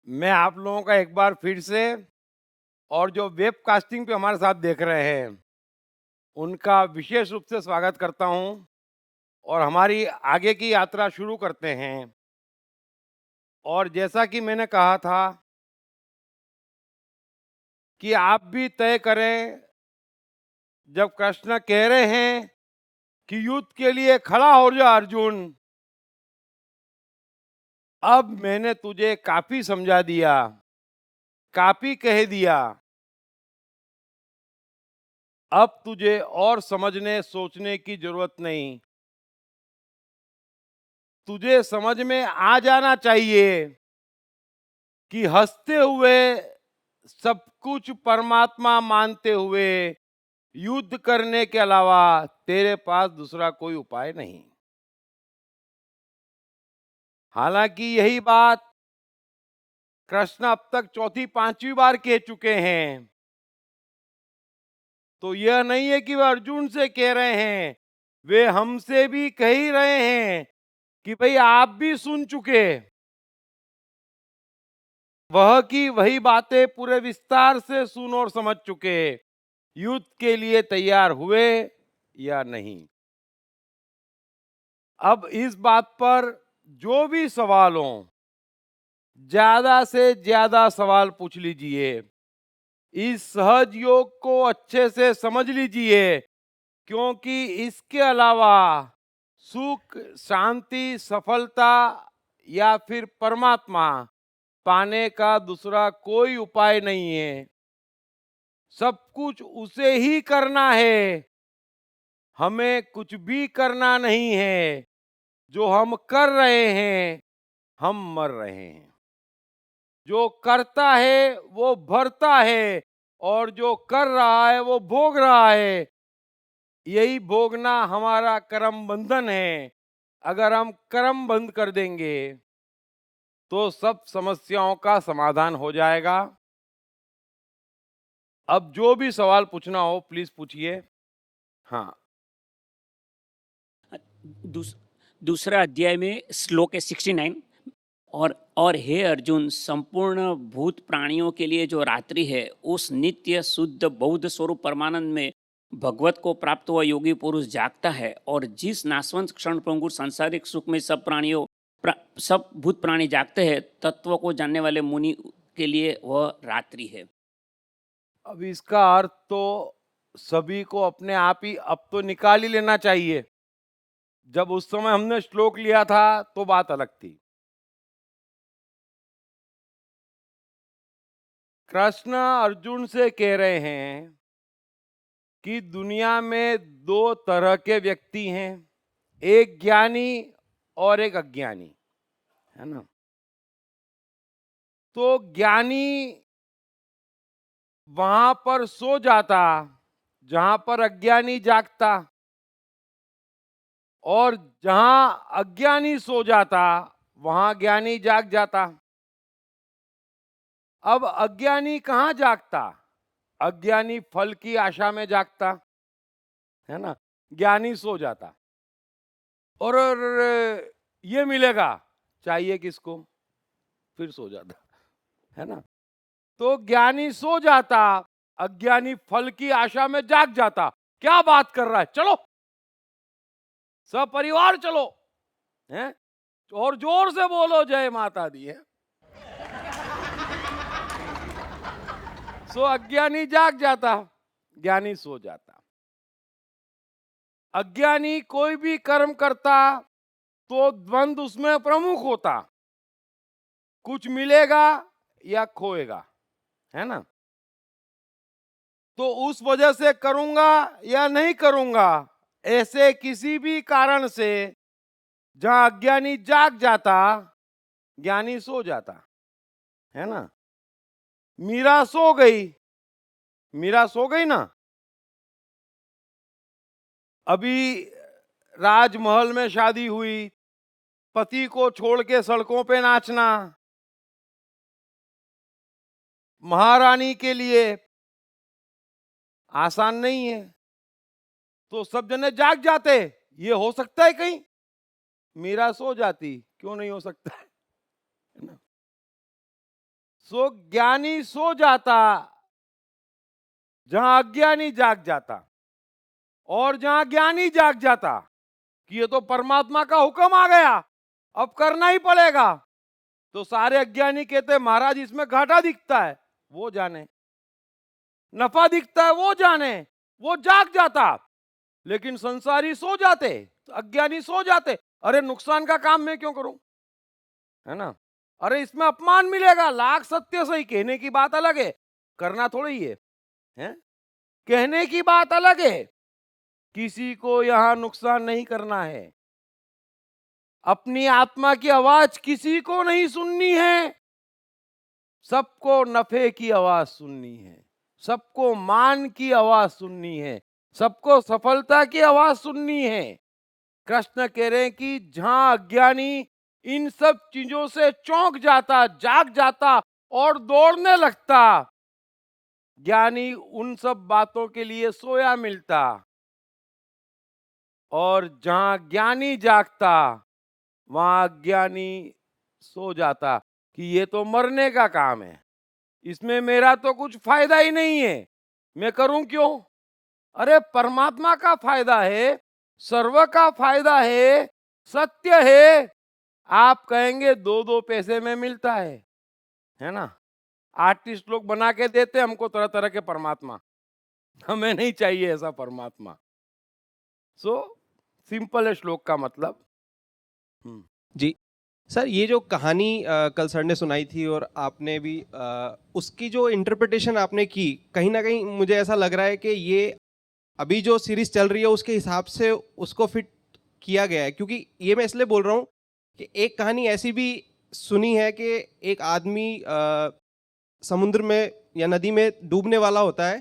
मैं आप लोगों का एक बार फिर से और जो वेबकास्टिंग पे हमारे साथ देख रहे हैं, उनका विशेष रूप से स्वागत करता हूं और हमारी आगे की यात्रा शुरू करते हैं। और जैसा कि मैंने कहा था कि आप भी तय करें, जब कृष्ण कह रहे हैं कि युद्ध के लिए खड़ा हो जा अर्जुन, अब मैंने तुझे काफी समझा दिया, काफी कह दिया, अब तुझे और समझने सोचने की जरूरत नहीं। तुझे समझ में आ जाना चाहिए कि हंसते हुए, सब कुछ परमात्मा मानते हुए युद्ध करने के अलावा तेरे पास दूसरा कोई उपाय नहीं। हालांकि यही बात कृष्ण अब तक चौथी पांचवी बार कह चुके हैं, तो यह नहीं है कि वह अर्जुन से कह रहे हैं, वे हमसे भी कह ही रहे हैं कि भाई आप भी सुन चुके, वह की वही बातें पूरे विस्तार से सुन और समझ चुके, युद्ध के लिए तैयार हुए या नहीं। अब इस बात पर जो भी सवाल हो, ज्यादा से ज्यादा सवाल पूछ लीजिए। इस सहज योग को अच्छे से समझ लीजिए, क्योंकि इसके अलावा सुख, शांति, सफलता या फिर परमात्मा पाने का दूसरा कोई उपाय नहीं है। सब कुछ उसे ही करना है, हमें कुछ भी करना नहीं है। जो हम कर रहे हैं, हम मर रहे हैं। जो करता है वो भरता है, और जो कर रहा है वो भोग रहा है। यही भोगना हमारा कर्म बंधन है। अगर हम कर्म बंद कर देंगे तो सब समस्याओं का समाधान हो जाएगा। अब जो भी सवाल पूछना हो प्लीज पूछिए। हाँ। दूस, दूसरा अध्याय में श्लोक है 69। और हे अर्जुन, संपूर्ण भूत प्राणियों के लिए जो रात्रि है, उस नित्य शुद्ध बौद्ध स्वरूप परमानंद में भगवत को प्राप्त हुआ योगी पुरुष जागता है। और जिस नाशवंत क्षण भंगुर सांसारिक सुख में सब भूत प्राणी जागते हैं, तत्व को जानने वाले मुनि के लिए वह रात्रि है। अब इसका अर्थ तो सभी को अपने आप ही अब तो निकाल ही लेना चाहिए। जब उस समय हमने श्लोक लिया था तो बात अलग थी। कृष्ण अर्जुन से कह रहे हैं कि दुनिया में दो तरह के व्यक्ति हैं, एक ज्ञानी और एक अज्ञानी, है ना। तो ज्ञानी वहां पर सो जाता जहां पर अज्ञानी जागता, और जहां अज्ञानी सो जाता वहां ज्ञानी जाग जाता। अब अज्ञानी कहां जागता? अज्ञानी फल की आशा में जागता, है ना। ज्ञानी सो जाता और ये मिलेगा, चाहिए किसको, फिर सो जाता, है ना। तो ज्ञानी सो जाता, अज्ञानी फल की आशा में जाग जाता। क्या बात कर रहा है, चलो सपरिवार चलो, हैं, और जोर से बोलो जय माता दी है। सो अज्ञानी जाग जाता, ज्ञानी सो जाता। अज्ञानी कोई भी कर्म करता तो द्वंद उसमें प्रमुख होता, कुछ मिलेगा या खोएगा, है ना। तो उस वजह से करूंगा या नहीं करूंगा, ऐसे किसी भी कारण से जहां अज्ञानी जाग जाता, ज्ञानी सो जाता, है ना। मीरा सो गई, मीरा सो गई ना। अभी राजमहल में शादी हुई, पति को छोड़ के सड़कों पे नाचना महारानी के लिए आसान नहीं है। तो सब जने जाग जाते, ये हो सकता है कहीं? मीरा सो जाती, क्यों नहीं हो सकता है ना। सो ज्ञानी सो जाता जहां अज्ञानी जाग जाता, और जहां ज्ञानी जाग जाता कि ये तो परमात्मा का हुक्म आ गया, अब करना ही पड़ेगा, तो सारे अज्ञानी कहते महाराज इसमें घाटा दिखता है, वो जाने, नफा दिखता है, वो जाने, वो जाग जाता। लेकिन संसारी सो जाते, अज्ञानी सो जाते, अरे नुकसान का काम मैं क्यों करूं, है ना, अरे इसमें अपमान मिलेगा, लाख सत्य सही, कहने की बात अलग है, करना थोड़ी ही है? कहने की बात अलग है, किसी को यहां नुकसान नहीं करना है, अपनी आत्मा की आवाज किसी को नहीं सुननी है, सबको नफे की आवाज सुननी है, सबको मान की आवाज सुननी है, सबको सफलता की आवाज सुननी है। कृष्ण कह रहे हैं कि जहां अज्ञानी इन सब चीजों से चौंक जाता, जाग जाता और दौड़ने लगता, ज्ञानी उन सब बातों के लिए सोया मिलता, और जहां ज्ञानी जागता वहां अज्ञानी सो जाता कि ये तो मरने का काम है, इसमें मेरा तो कुछ फायदा ही नहीं है, मैं करूं क्यों? अरे परमात्मा का फायदा है, सर्व का फायदा है, सत्य है। आप कहेंगे दो दो पैसे में मिलता है ना, आर्टिस्ट लोग बना के देते हमको तरह तरह के परमात्मा, हमें नहीं चाहिए ऐसा परमात्मा। सो सिंपल है श्लोक का मतलब। जी सर, ये जो कहानी कल सर ने सुनाई थी और आपने भी उसकी जो इंटरप्रिटेशन आपने की, कहीं ना कहीं मुझे ऐसा लग रहा है कि ये अभी जो सीरीज चल रही है उसके हिसाब से उसको फिट किया गया है। क्योंकि ये मैं इसलिए बोल रहा हूँ कि एक कहानी ऐसी भी सुनी है कि एक आदमी समुद्र में या नदी में डूबने वाला होता है,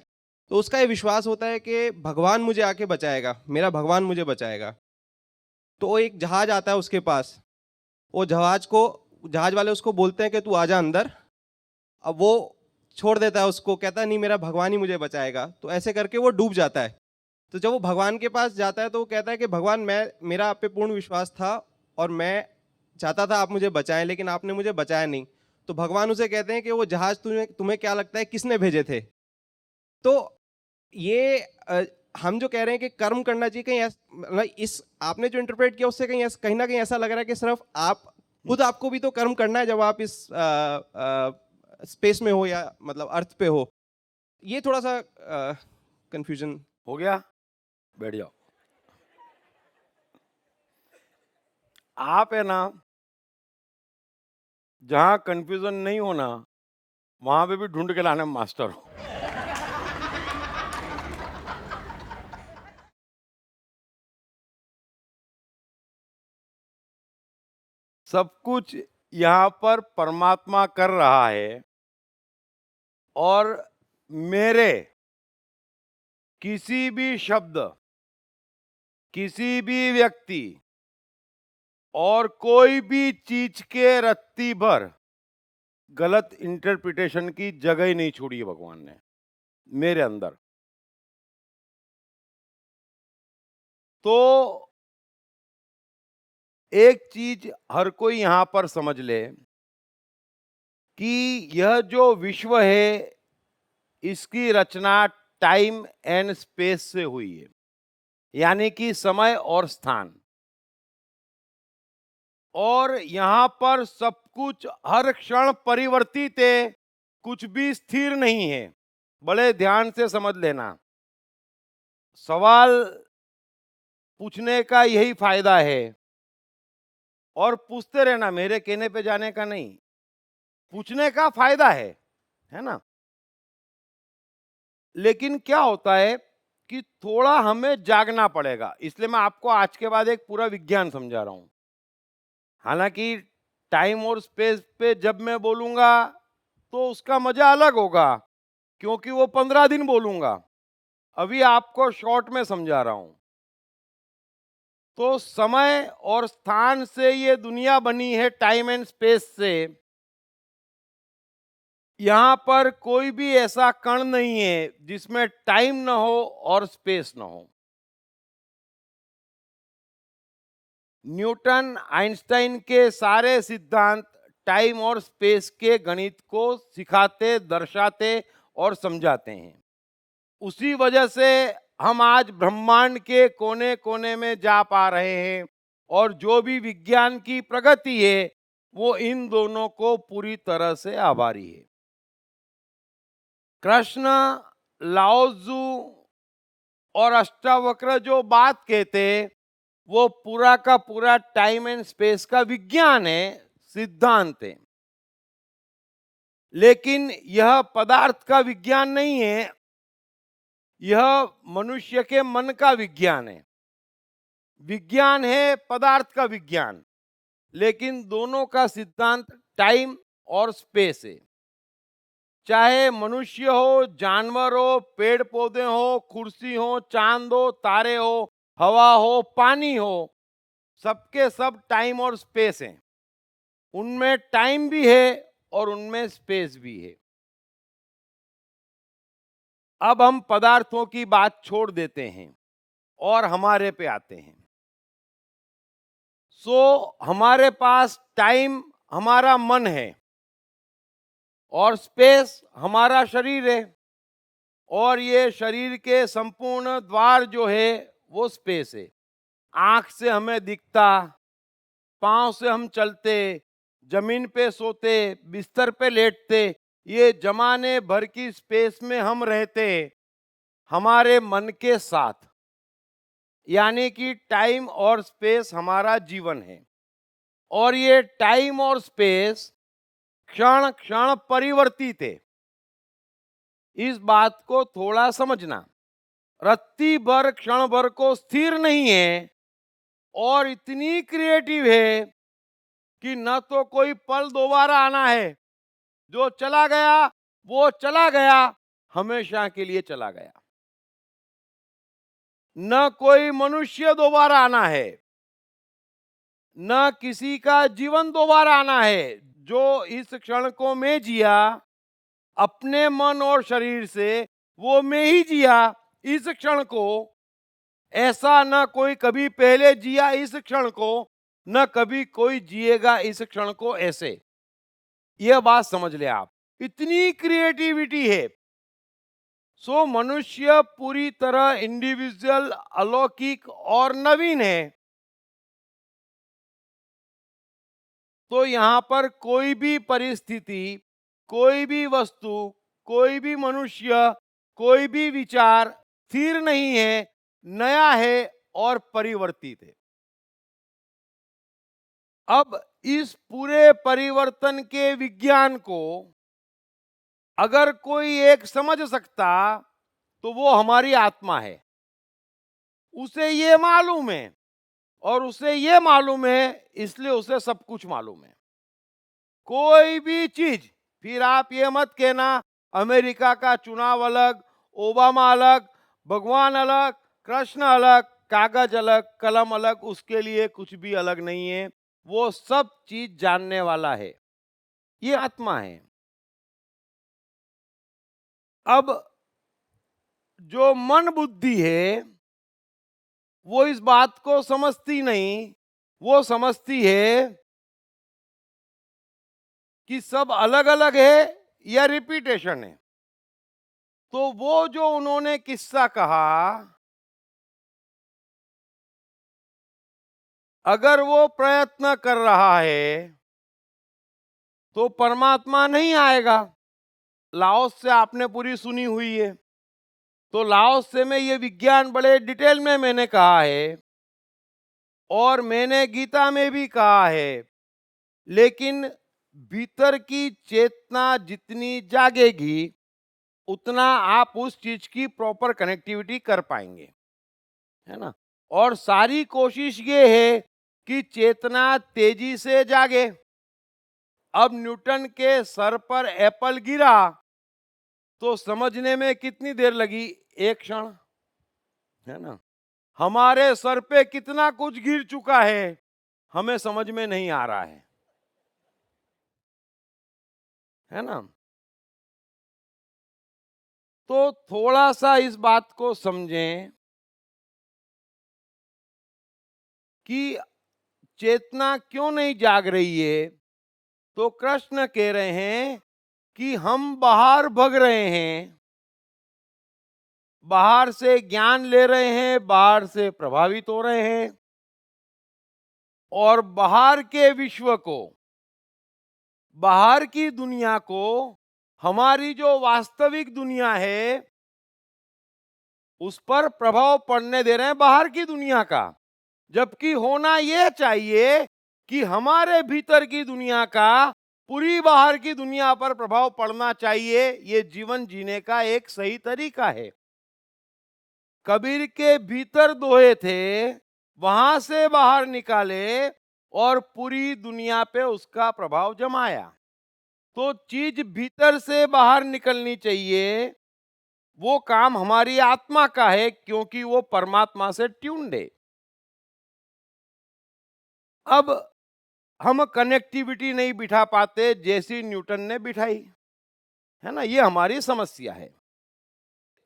तो उसका ये विश्वास होता है कि भगवान मुझे आके बचाएगा, मेरा भगवान मुझे बचाएगा। तो वो एक जहाज आता है उसके पास, वो जहाज वाले उसको बोलते हैं कि तू आजा अंदर। अब वो छोड़ देता है उसको, कहता है नहीं मेरा भगवान ही मुझे बचाएगा। तो ऐसे करके वो डूब जाता है। तो जब वो भगवान के पास जाता है तो वो कहता है कि भगवान, मेरा आप पे पूर्ण विश्वास था और मैं चाहता था आप मुझे बचाएं, लेकिन आपने मुझे बचाया नहीं। तो भगवान उसे कहते हैं कि वो जहाज तुम्हें क्या लगता है किसने भेजे थे? तो ये हम जो कह रहे हैं कि कर्म करना चाहिए, कहीं मतलब इस आपने जो इंटरप्रेट किया उससे कहीं ना कहीं ऐसा लग रहा है कि सिर्फ आप खुद, आपको भी तो कर्म करना है जब आप इस स्पेस में हो या मतलब अर्थ पे हो। ये थोड़ा सा कंफ्यूजन हो गया, बैठ जाओ। आप है ना, जहां कंफ्यूजन नहीं होना वहां पे भी ढूंढ के लाने में मास्टर हो। सब कुछ यहां पर परमात्मा कर रहा है, और मेरे किसी भी शब्द, किसी भी व्यक्ति और कोई भी चीज के रत्ती भर गलत इंटरप्रिटेशन की जगह ही नहीं छोड़ी है भगवान ने मेरे अंदर। तो एक चीज हर कोई यहां पर समझ ले कि यह जो विश्व है इसकी रचना टाइम एंड स्पेस से हुई है, यानी कि समय और स्थान। और यहां पर सब कुछ हर क्षण परिवर्तित है, कुछ भी स्थिर नहीं है। बड़े ध्यान से समझ लेना, सवाल पूछने का यही फायदा है, और पूछते रहना, मेरे कहने पे जाने का नहीं, पूछने का फायदा है ना। लेकिन क्या होता है कि थोड़ा हमें जागना पड़ेगा, इसलिए मैं आपको आज के बाद एक पूरा विज्ञान समझा रहा हूं। हालांकि टाइम और स्पेस पे जब मैं बोलूंगा तो उसका मजा अलग होगा, क्योंकि वो 15 दिन बोलूंगा। अभी आपको शॉर्ट में समझा रहा हूं। तो समय और स्थान से ये दुनिया बनी है, टाइम एंड स्पेस से। यहां पर कोई भी ऐसा कण नहीं है जिसमें टाइम ना हो और स्पेस ना हो। न्यूटन, आइंस्टाइन के सारे सिद्धांत टाइम और स्पेस के गणित को सिखाते, दर्शाते और समझाते हैं। उसी वजह से हम आज ब्रह्मांड के कोने कोने में जा पा रहे हैं और जो भी विज्ञान की प्रगति है वो इन दोनों को पूरी तरह से आभारी है। कृष्ण, लाओजू और अष्टावक्र जो बात कहते वो पूरा का पूरा टाइम एंड स्पेस का विज्ञान है, सिद्धांत है। लेकिन यह पदार्थ का विज्ञान नहीं है, यह मनुष्य के मन का विज्ञान है। विज्ञान है पदार्थ का विज्ञान, लेकिन दोनों का सिद्धांत टाइम और स्पेस है। चाहे मनुष्य हो, जानवर हो, पेड़ पौधे हो, कुर्सी हो, चांद हो, तारे हो, हवा हो, पानी हो, सबके सब टाइम और स्पेस हैं। उनमें टाइम भी है और उनमें स्पेस भी है। अब हम पदार्थों की बात छोड़ देते हैं और हमारे पे आते हैं। हमारे पास टाइम हमारा मन है और स्पेस हमारा शरीर है, और ये शरीर के संपूर्ण द्वार जो है वो स्पेस है। आंख से हमें दिखता, पांव से हम चलते, जमीन पे सोते, बिस्तर पे लेटते, ये जमाने भर की स्पेस में हम रहते हमारे मन के साथ। यानी कि टाइम और स्पेस हमारा जीवन है, और ये टाइम और स्पेस क्षण क्षण परिवर्तित है। इस बात को थोड़ा समझना। रत्ती भर क्षण भर को स्थिर नहीं है, और इतनी क्रिएटिव है कि न तो कोई पल दोबारा आना है, जो चला गया वो चला गया, हमेशा के लिए चला गया। न कोई मनुष्य दोबारा आना है, न किसी का जीवन दोबारा आना है। जो इस क्षण को मैं जिया अपने मन और शरीर से, वो मैं ही जिया इस क्षण को। ऐसा न कोई कभी पहले जिया इस क्षण को, न कभी कोई जिएगा इस क्षण को ऐसे। यह बात समझ ले आप, इतनी क्रिएटिविटी है। मनुष्य पूरी तरह इंडिविजुअल, अलौकिक और नवीन है। तो यहां पर कोई भी परिस्थिति, कोई भी वस्तु, कोई भी मनुष्य, कोई भी विचार स्थिर नहीं है, नया है और परिवर्तित है। अब इस पूरे परिवर्तन के विज्ञान को अगर कोई एक समझ सकता तो वो हमारी आत्मा है। उसे ये मालूम है, और उसे ये मालूम है इसलिए उसे सब कुछ मालूम है। कोई भी चीज, फिर आप ये मत कहना अमेरिका का चुनाव अलग, ओबामा अलग, भगवान अलग, कृष्ण अलग, कागज अलग, कलम अलग, उसके लिए कुछ भी अलग नहीं है। वो सब चीज जानने वाला है, ये आत्मा है। अब जो मन बुद्धि है वो इस बात को समझती नहीं, वो समझती है कि सब अलग अलग है या रिपीटेशन है। तो वो जो उन्होंने किस्सा कहा, अगर वो प्रयत्न कर रहा है तो परमात्मा नहीं आएगा। लाओस से आपने पूरी सुनी हुई है, तो लाओस से में ये विज्ञान बड़े डिटेल में मैंने कहा है, और मैंने गीता में भी कहा है। लेकिन भीतर की चेतना जितनी जागेगी उतना आप उस चीज की प्रॉपर कनेक्टिविटी कर पाएंगे, है ना। और सारी कोशिश ये है कि चेतना तेजी से जागे। अब न्यूटन के सर पर एप्पल गिरा तो समझने में कितनी देर लगी? एक क्षण, है ना। हमारे सर पे कितना कुछ गिर चुका है, हमें समझ में नहीं आ रहा है ना। तो थोड़ा सा इस बात को समझें कि चेतना क्यों नहीं जाग रही है। तो कृष्ण कह रहे हैं कि हम बाहर भग रहे हैं, बाहर से ज्ञान ले रहे हैं, बाहर से प्रभावित हो रहे हैं, और बाहर के विश्व को, बाहर की दुनिया को हमारी जो वास्तविक दुनिया है उस पर प्रभाव पड़ने दे रहे हैं बाहर की दुनिया का। जबकि होना यह चाहिए कि हमारे भीतर की दुनिया का पूरी बाहर की दुनिया पर प्रभाव पड़ना चाहिए। ये जीवन जीने का एक सही तरीका है। कबीर के भीतर दोहे थे, वहां से बाहर निकाले और पूरी दुनिया पे उसका प्रभाव जमाया। तो चीज भीतर से बाहर निकलनी चाहिए। वो काम हमारी आत्मा का है, क्योंकि वो परमात्मा से ट्यून्ड है। अब हम कनेक्टिविटी नहीं बिठा पाते जैसी न्यूटन ने बिठाई, है ना, ये हमारी समस्या है।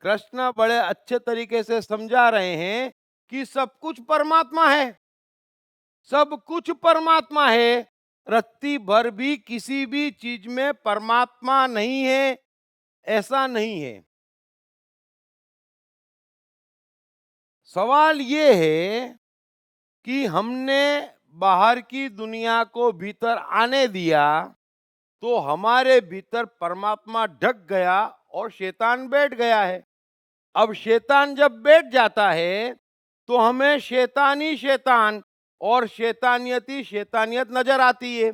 कृष्ण बड़े अच्छे तरीके से समझा रहे हैं कि सब कुछ परमात्मा है, सब कुछ परमात्मा है। रत्ती भर भी किसी भी चीज में परमात्मा नहीं है, ऐसा नहीं है। सवाल ये है कि हमने बाहर की दुनिया को भीतर आने दिया तो हमारे भीतर परमात्मा ढक गया और शैतान बैठ गया है। अब शैतान जब बैठ जाता है तो हमें शैतान ही शैतान और शैतानियत ही शैतानियत नजर आती है।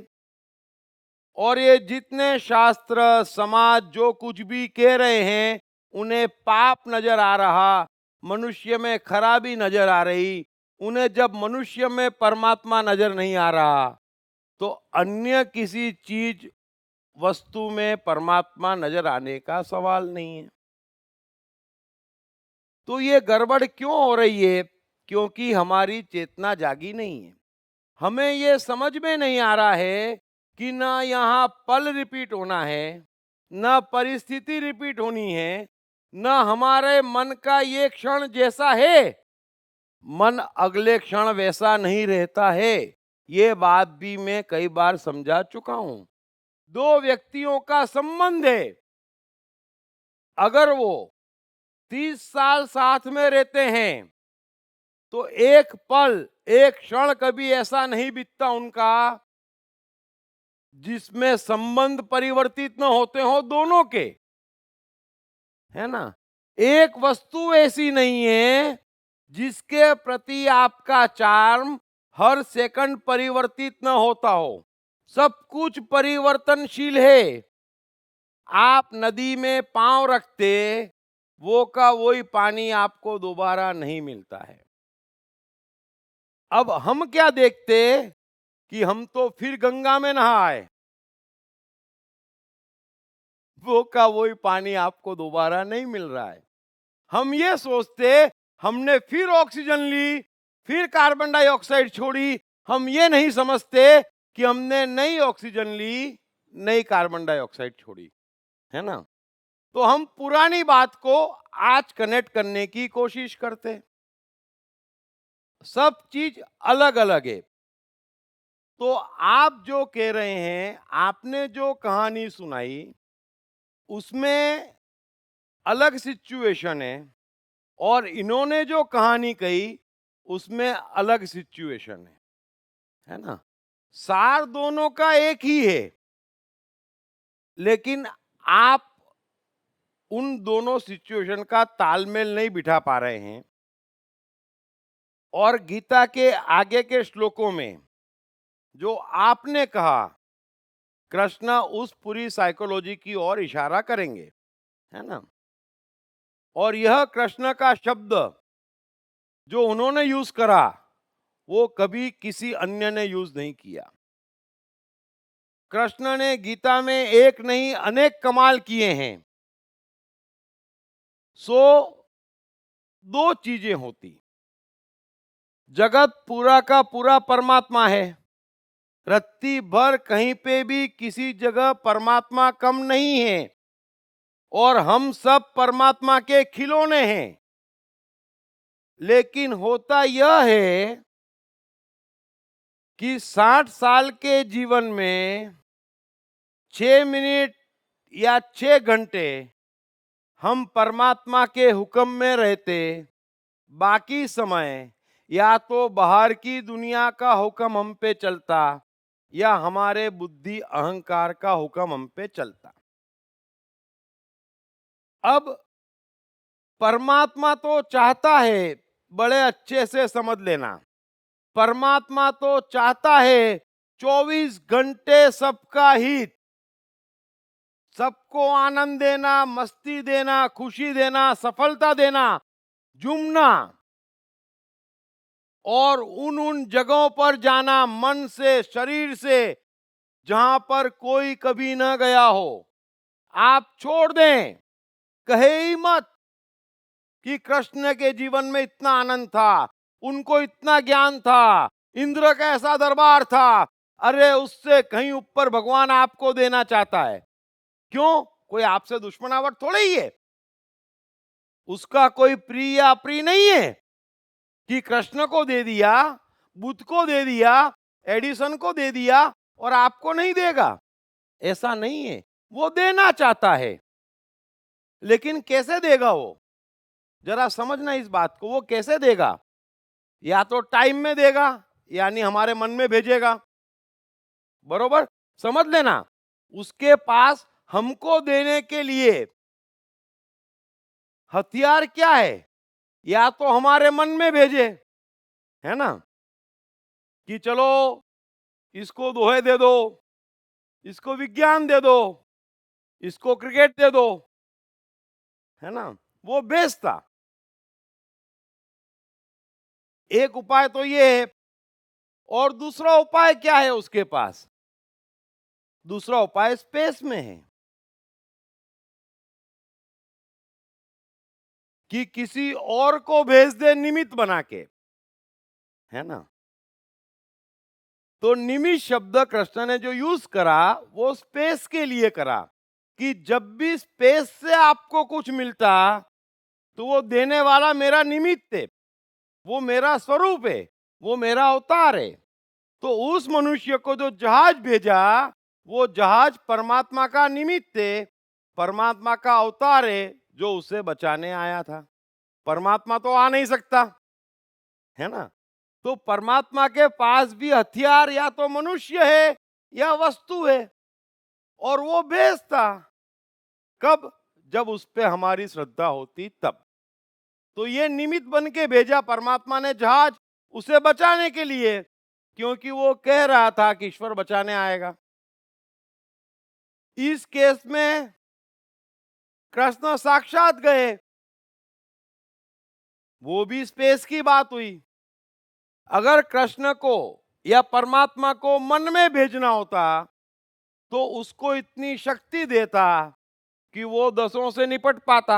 और ये जितने शास्त्र समाज जो कुछ भी कह रहे हैं उन्हें पाप नजर आ रहा, मनुष्य में खराबी नजर आ रही। उन्हें जब मनुष्य में परमात्मा नजर नहीं आ रहा तो अन्य किसी चीज वस्तु में परमात्मा नजर आने का सवाल नहीं है। तो ये गड़बड़ क्यों हो रही है? क्योंकि हमारी चेतना जागी नहीं है। हमें ये समझ में नहीं आ रहा है कि ना यहाँ पल रिपीट होना है, ना परिस्थिति रिपीट होनी है, ना हमारे मन का ये क्षण जैसा है मन अगले क्षण वैसा नहीं रहता है। ये बात भी मैं कई बार समझा चुका हूं। दो व्यक्तियों का संबंध है, अगर वो 30 साल साथ में रहते हैं तो एक पल, एक क्षण कभी ऐसा नहीं बीतता उनका जिसमें संबंध परिवर्तित न होते हो दोनों के, है ना। एक वस्तु ऐसी नहीं है जिसके प्रति आपका चार्म हर सेकंड परिवर्तित न होता हो। सब कुछ परिवर्तनशील है। आप नदी में पांव रखते, वो का वही पानी आपको दोबारा नहीं मिलता है। अब हम क्या देखते कि हम तो फिर गंगा में नहाए, वो का वही पानी आपको दोबारा नहीं मिल रहा है। हम ये सोचते हमने फिर ऑक्सीजन ली, फिर कार्बन डाइऑक्साइड छोड़ी। हम ये नहीं समझते कि हमने नई ऑक्सीजन ली, नई कार्बन डाइऑक्साइड छोड़ी, है ना। तो हम पुरानी बात को आज कनेक्ट करने की कोशिश करते। सब चीज अलग अलग है। तो आप जो कह रहे हैं, आपने जो कहानी सुनाई उसमें अलग सिचुएशन है, और इन्होंने जो कहानी कही उसमें अलग सिचुएशन है ना। सार दोनों का एक ही है, लेकिन आप उन दोनों सिचुएशन का तालमेल नहीं बिठा पा रहे हैं। और गीता के आगे के श्लोकों में जो आपने कहा, कृष्ण उस पूरी साइकोलॉजी की ओर इशारा करेंगे, है ना। और यह कृष्ण का शब्द जो उन्होंने यूज करा वो कभी किसी अन्य ने यूज नहीं किया। कृष्ण ने गीता में एक नहीं अनेक कमाल किए हैं। सो दो चीजें होती, जगत पूरा का पूरा परमात्मा है। रत्ती भर कहीं पे भी किसी जगह परमात्मा कम नहीं है, और हम सब परमात्मा के खिलौने हैं। लेकिन होता यह है कि 60 साल के जीवन में 6 मिनट या 6 घंटे हम परमात्मा के हुक्म में रहते, बाकी समय या तो बाहर की दुनिया का हुक्म हम पे चलता या हमारे बुद्धि अहंकार का हुक्म हम पे चलता। अब परमात्मा तो चाहता है, बड़े अच्छे से समझ लेना, परमात्मा तो चाहता है 24 घंटे सबका हित, सबको आनंद देना, मस्ती देना, खुशी देना, सफलता देना, जुमना और उन जगहों पर जाना मन से, शरीर से, जहां पर कोई कभी न गया हो। आप छोड़ दें, कहे ही मत कि कृष्ण के जीवन में इतना आनंद था, उनको इतना ज्ञान था, इंद्र का ऐसा दरबार था। अरे उससे कहीं ऊपर भगवान आपको देना चाहता है। क्यों? कोई आपसे दुश्मनावट थोड़ी ही है, उसका कोई प्रिय या अप्रिय नहीं है कि कृष्ण को दे दिया, बुद्ध को दे दिया, एडिसन को दे दिया और आपको नहीं देगा। ऐसा नहीं है, वो देना चाहता है, लेकिन कैसे देगा वो? जरा समझना इस बात को। वो कैसे देगा? या तो टाइम में देगा, यानी हमारे मन में भेजेगा, बरोबर? समझ लेना, उसके पास हमको देने के लिए हथियार क्या है? या तो हमारे मन में भेजे, है ना, कि चलो इसको दोहे दे दो, इसको विज्ञान दे दो, इसको क्रिकेट दे दो, है ना, वो बेचता। एक उपाय तो ये है, और दूसरा उपाय क्या है उसके पास? दूसरा उपाय स्पेस में है कि किसी और को भेज दे निमित्त बना के, है ना। तो निमित्त शब्द कृष्ण ने जो यूज करा वो स्पेस के लिए करा, कि जब भी स्पेस से आपको कुछ मिलता तो वो देने वाला मेरा निमित्त है, वो मेरा स्वरूप है, वो मेरा अवतार है। तो उस मनुष्य को जो जहाज भेजा, वो जहाज परमात्मा का निमित्त है, परमात्मा का अवतार है, जो उसे बचाने आया था। परमात्मा तो आ नहीं सकता, है ना। तो परमात्मा के पास भी हथियार या तो मनुष्य है या वस्तु है, और वो भेजता कब? जब उस पे हमारी श्रद्धा होती तब। तो ये निमित्त बन के भेजा परमात्मा ने जहाज, उसे बचाने के लिए, क्योंकि वो कह रहा था कि ईश्वर बचाने आएगा। इस केस में कृष्ण साक्षात गए, वो भी स्पेस की बात हुई। अगर कृष्ण को या परमात्मा को मन में भेजना होता तो उसको इतनी शक्ति देता कि वो दसों से निपट पाता।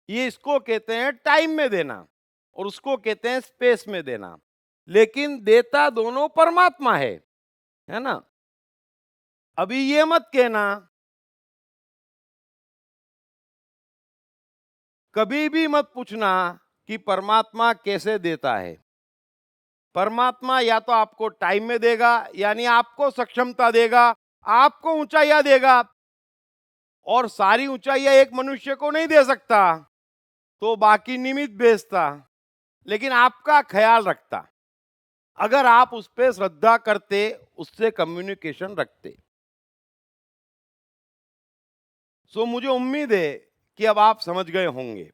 ये इसको कहते हैं टाइम में देना, और उसको कहते हैं स्पेस में देना। लेकिन देता दोनों परमात्मा है ना। अभी ये मत कहना, कभी भी मत पूछना कि परमात्मा कैसे देता है। परमात्मा या तो आपको टाइम में देगा, यानी आपको सक्षमता देगा, आपको ऊंचाइयां देगा, और सारी ऊंचाइयां एक मनुष्य को नहीं दे सकता, तो बाकी निमित्त भेजता, लेकिन आपका ख्याल रखता। अगर आप उस पर श्रद्धा करते, उससे कम्युनिकेशन रखते। सो मुझे उम्मीद है कि अब आप समझ गए होंगे,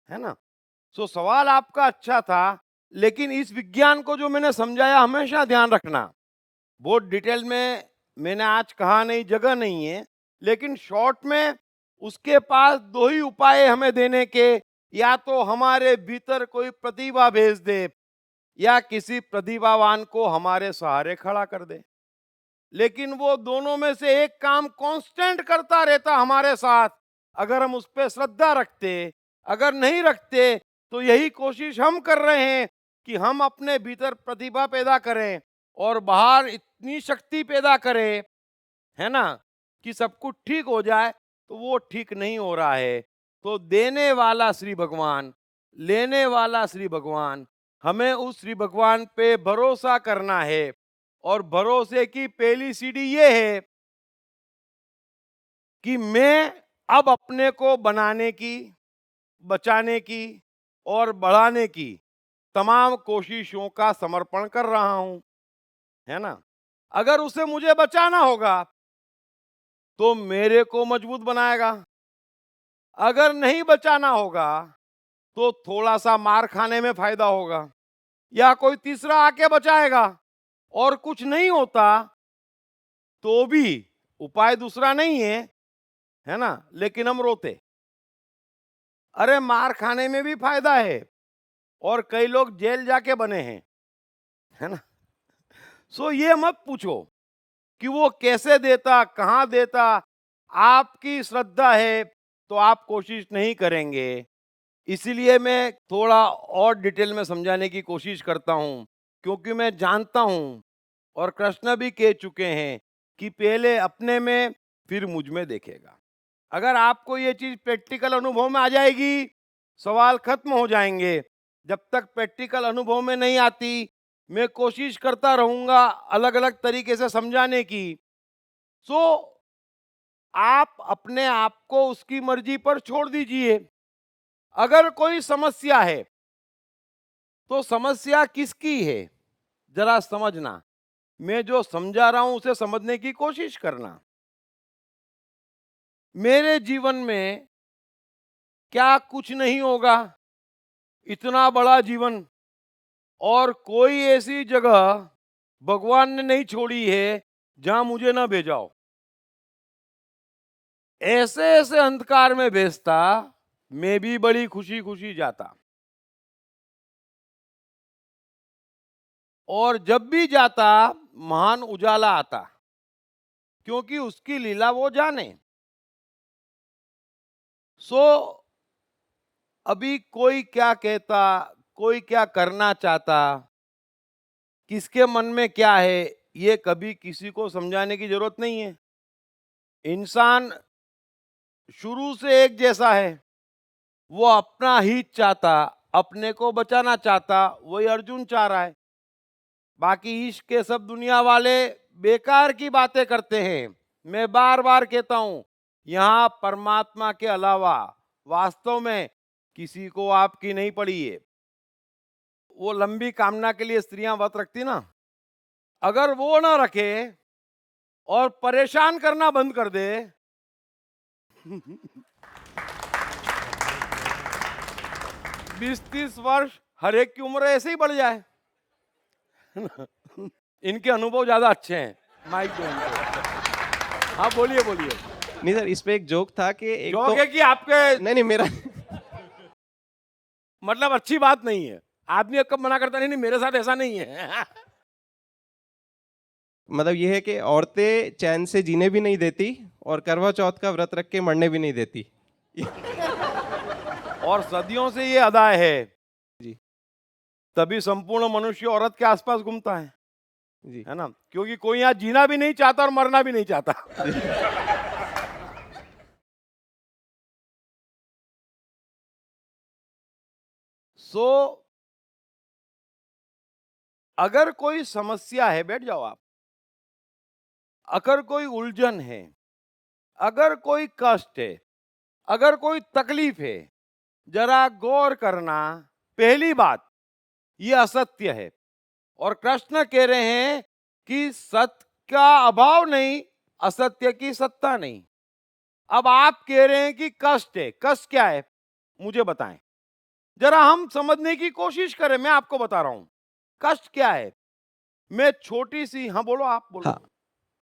है ना। सो सवाल आपका अच्छा था, लेकिन इस विज्ञान को जो मैंने समझाया हमेशा ध्यान रखना। बहुत डिटेल में मैंने आज कहा नहीं, जगह नहीं है, लेकिन शॉर्ट में उसके पास दो ही उपाय हमें देने के, या तो हमारे भीतर कोई प्रतिभा भेज दे या किसी प्रतिभावान को हमारे सहारे खड़ा कर दे। लेकिन वो दोनों में से एक काम कांस्टेंट करता रहता हमारे साथ, अगर हम उस पर श्रद्धा रखते। अगर नहीं रखते तो यही कोशिश हम कर रहे हैं कि हम अपने भीतर प्रतिभा पैदा करें और बाहर इतनी शक्ति पैदा करें, है ना, कि सब कुछ ठीक हो जाए। तो वो ठीक नहीं हो रहा है। तो देने वाला श्री भगवान, लेने वाला श्री भगवान, हमें उस श्री भगवान पे भरोसा करना है। और भरोसे की पहली सीढ़ी ये है कि मैं अब अपने को बनाने की, बचाने की और बढ़ाने की तमाम कोशिशों का समर्पण कर रहा हूं, है ना। अगर उसे मुझे बचाना होगा तो मेरे को मजबूत बनाएगा, अगर नहीं बचाना होगा तो थोड़ा सा मार खाने में फायदा होगा, या कोई तीसरा आके बचाएगा और कुछ नहीं होता तो भी उपाय दूसरा नहीं है ना, लेकिन हम रोते। अरे मार खाने में भी फायदा है, और कई लोग जेल जाके बने हैं, है ना। सो ये मत पूछो कि वो कैसे देता, कहां देता। आपकी श्रद्धा है तो आप कोशिश नहीं करेंगे। इसीलिए मैं थोड़ा और डिटेल में समझाने की कोशिश करता हूं, क्योंकि मैं जानता हूं और कृष्ण भी कह चुके हैं कि पहले अपने में फिर मुझ में देखेगा। अगर आपको ये चीज प्रैक्टिकल अनुभव में आ जाएगी, सवाल खत्म हो जाएंगे। जब तक प्रैक्टिकल अनुभव में नहीं आती, मैं कोशिश करता रहूंगा अलग अलग तरीके से समझाने की। सो आप अपने आप को उसकी मर्जी पर छोड़ दीजिए। अगर कोई समस्या है तो समस्या किसकी है, जरा समझना। मैं जो समझा रहा हूं उसे समझने की कोशिश करना। मेरे जीवन में क्या कुछ नहीं होगा, इतना बड़ा जीवन, और कोई ऐसी जगह भगवान ने नहीं छोड़ी है जहां मुझे ना भेजा हो। ऐसे ऐसे अंधकार में भेजता, मैं भी बड़ी खुशी खुशी जाता। और जब भी जाता महान उजाला आता, क्योंकि उसकी लीला वो जाने। सो अभी कोई क्या कहता, कोई क्या करना चाहता, किसके मन में क्या है, ये कभी किसी को समझाने की जरूरत नहीं है। इंसान शुरू से एक जैसा है। वो अपना हित चाहता, अपने को बचाना चाहता, वही अर्जुन चाह रहा है। बाकी इश्क के सब दुनिया वाले बेकार की बातें करते हैं। मैं बार बार कहता हूं, यहां परमात्मा के अलावा वास्तव में किसी को आपकी नहीं पड़ी है। वो लंबी कामना के लिए स्त्रियां व्रत रखती ना, अगर वो ना रखे और परेशान करना बंद कर दे 20-30 वर्ष हर एक की उम्र ऐसे ही बढ़ जाए। इनके अनुभव ज्यादा अच्छे हैं। माइक दो इनको। हाँ बोलिए बोलिए। नहीं सर, इस पे एक जोक था कि एक जोक है कि आपके, नहीं नहीं मेरा मतलब अच्छी बात नहीं है। आदमी कब मना करता, नहीं नहीं मेरे साथ ऐसा नहीं है। मतलब ये है कि औरतें चैन से जीने भी नहीं देती और करवा चौथ का व्रत रख के मरने भी नहीं देती। और सदियों से ये अदा है जी तभी संपूर्ण मनुष्य औरत के आसपास घूमता जी है ना, क्योंकि कोई यहाँ जीना भी नहीं चाहता और मरना भी नहीं चाहता। सो अगर कोई समस्या है, बैठ जाओ आप, अगर कोई उलझन है, अगर कोई कष्ट है, अगर कोई तकलीफ है, जरा गौर करना। पहली बात, ये असत्य है, और कृष्ण कह रहे हैं कि सत्य का अभाव नहीं, असत्य की सत्ता नहीं। अब आप कह रहे हैं कि कष्ट है, कष्ट क्या है मुझे बताएं, जरा हम समझने की कोशिश करें। मैं आपको बता रहा हूं कष्ट क्या है। मैं छोटी सी, हाँ बोलो, आप बोलो। हाँ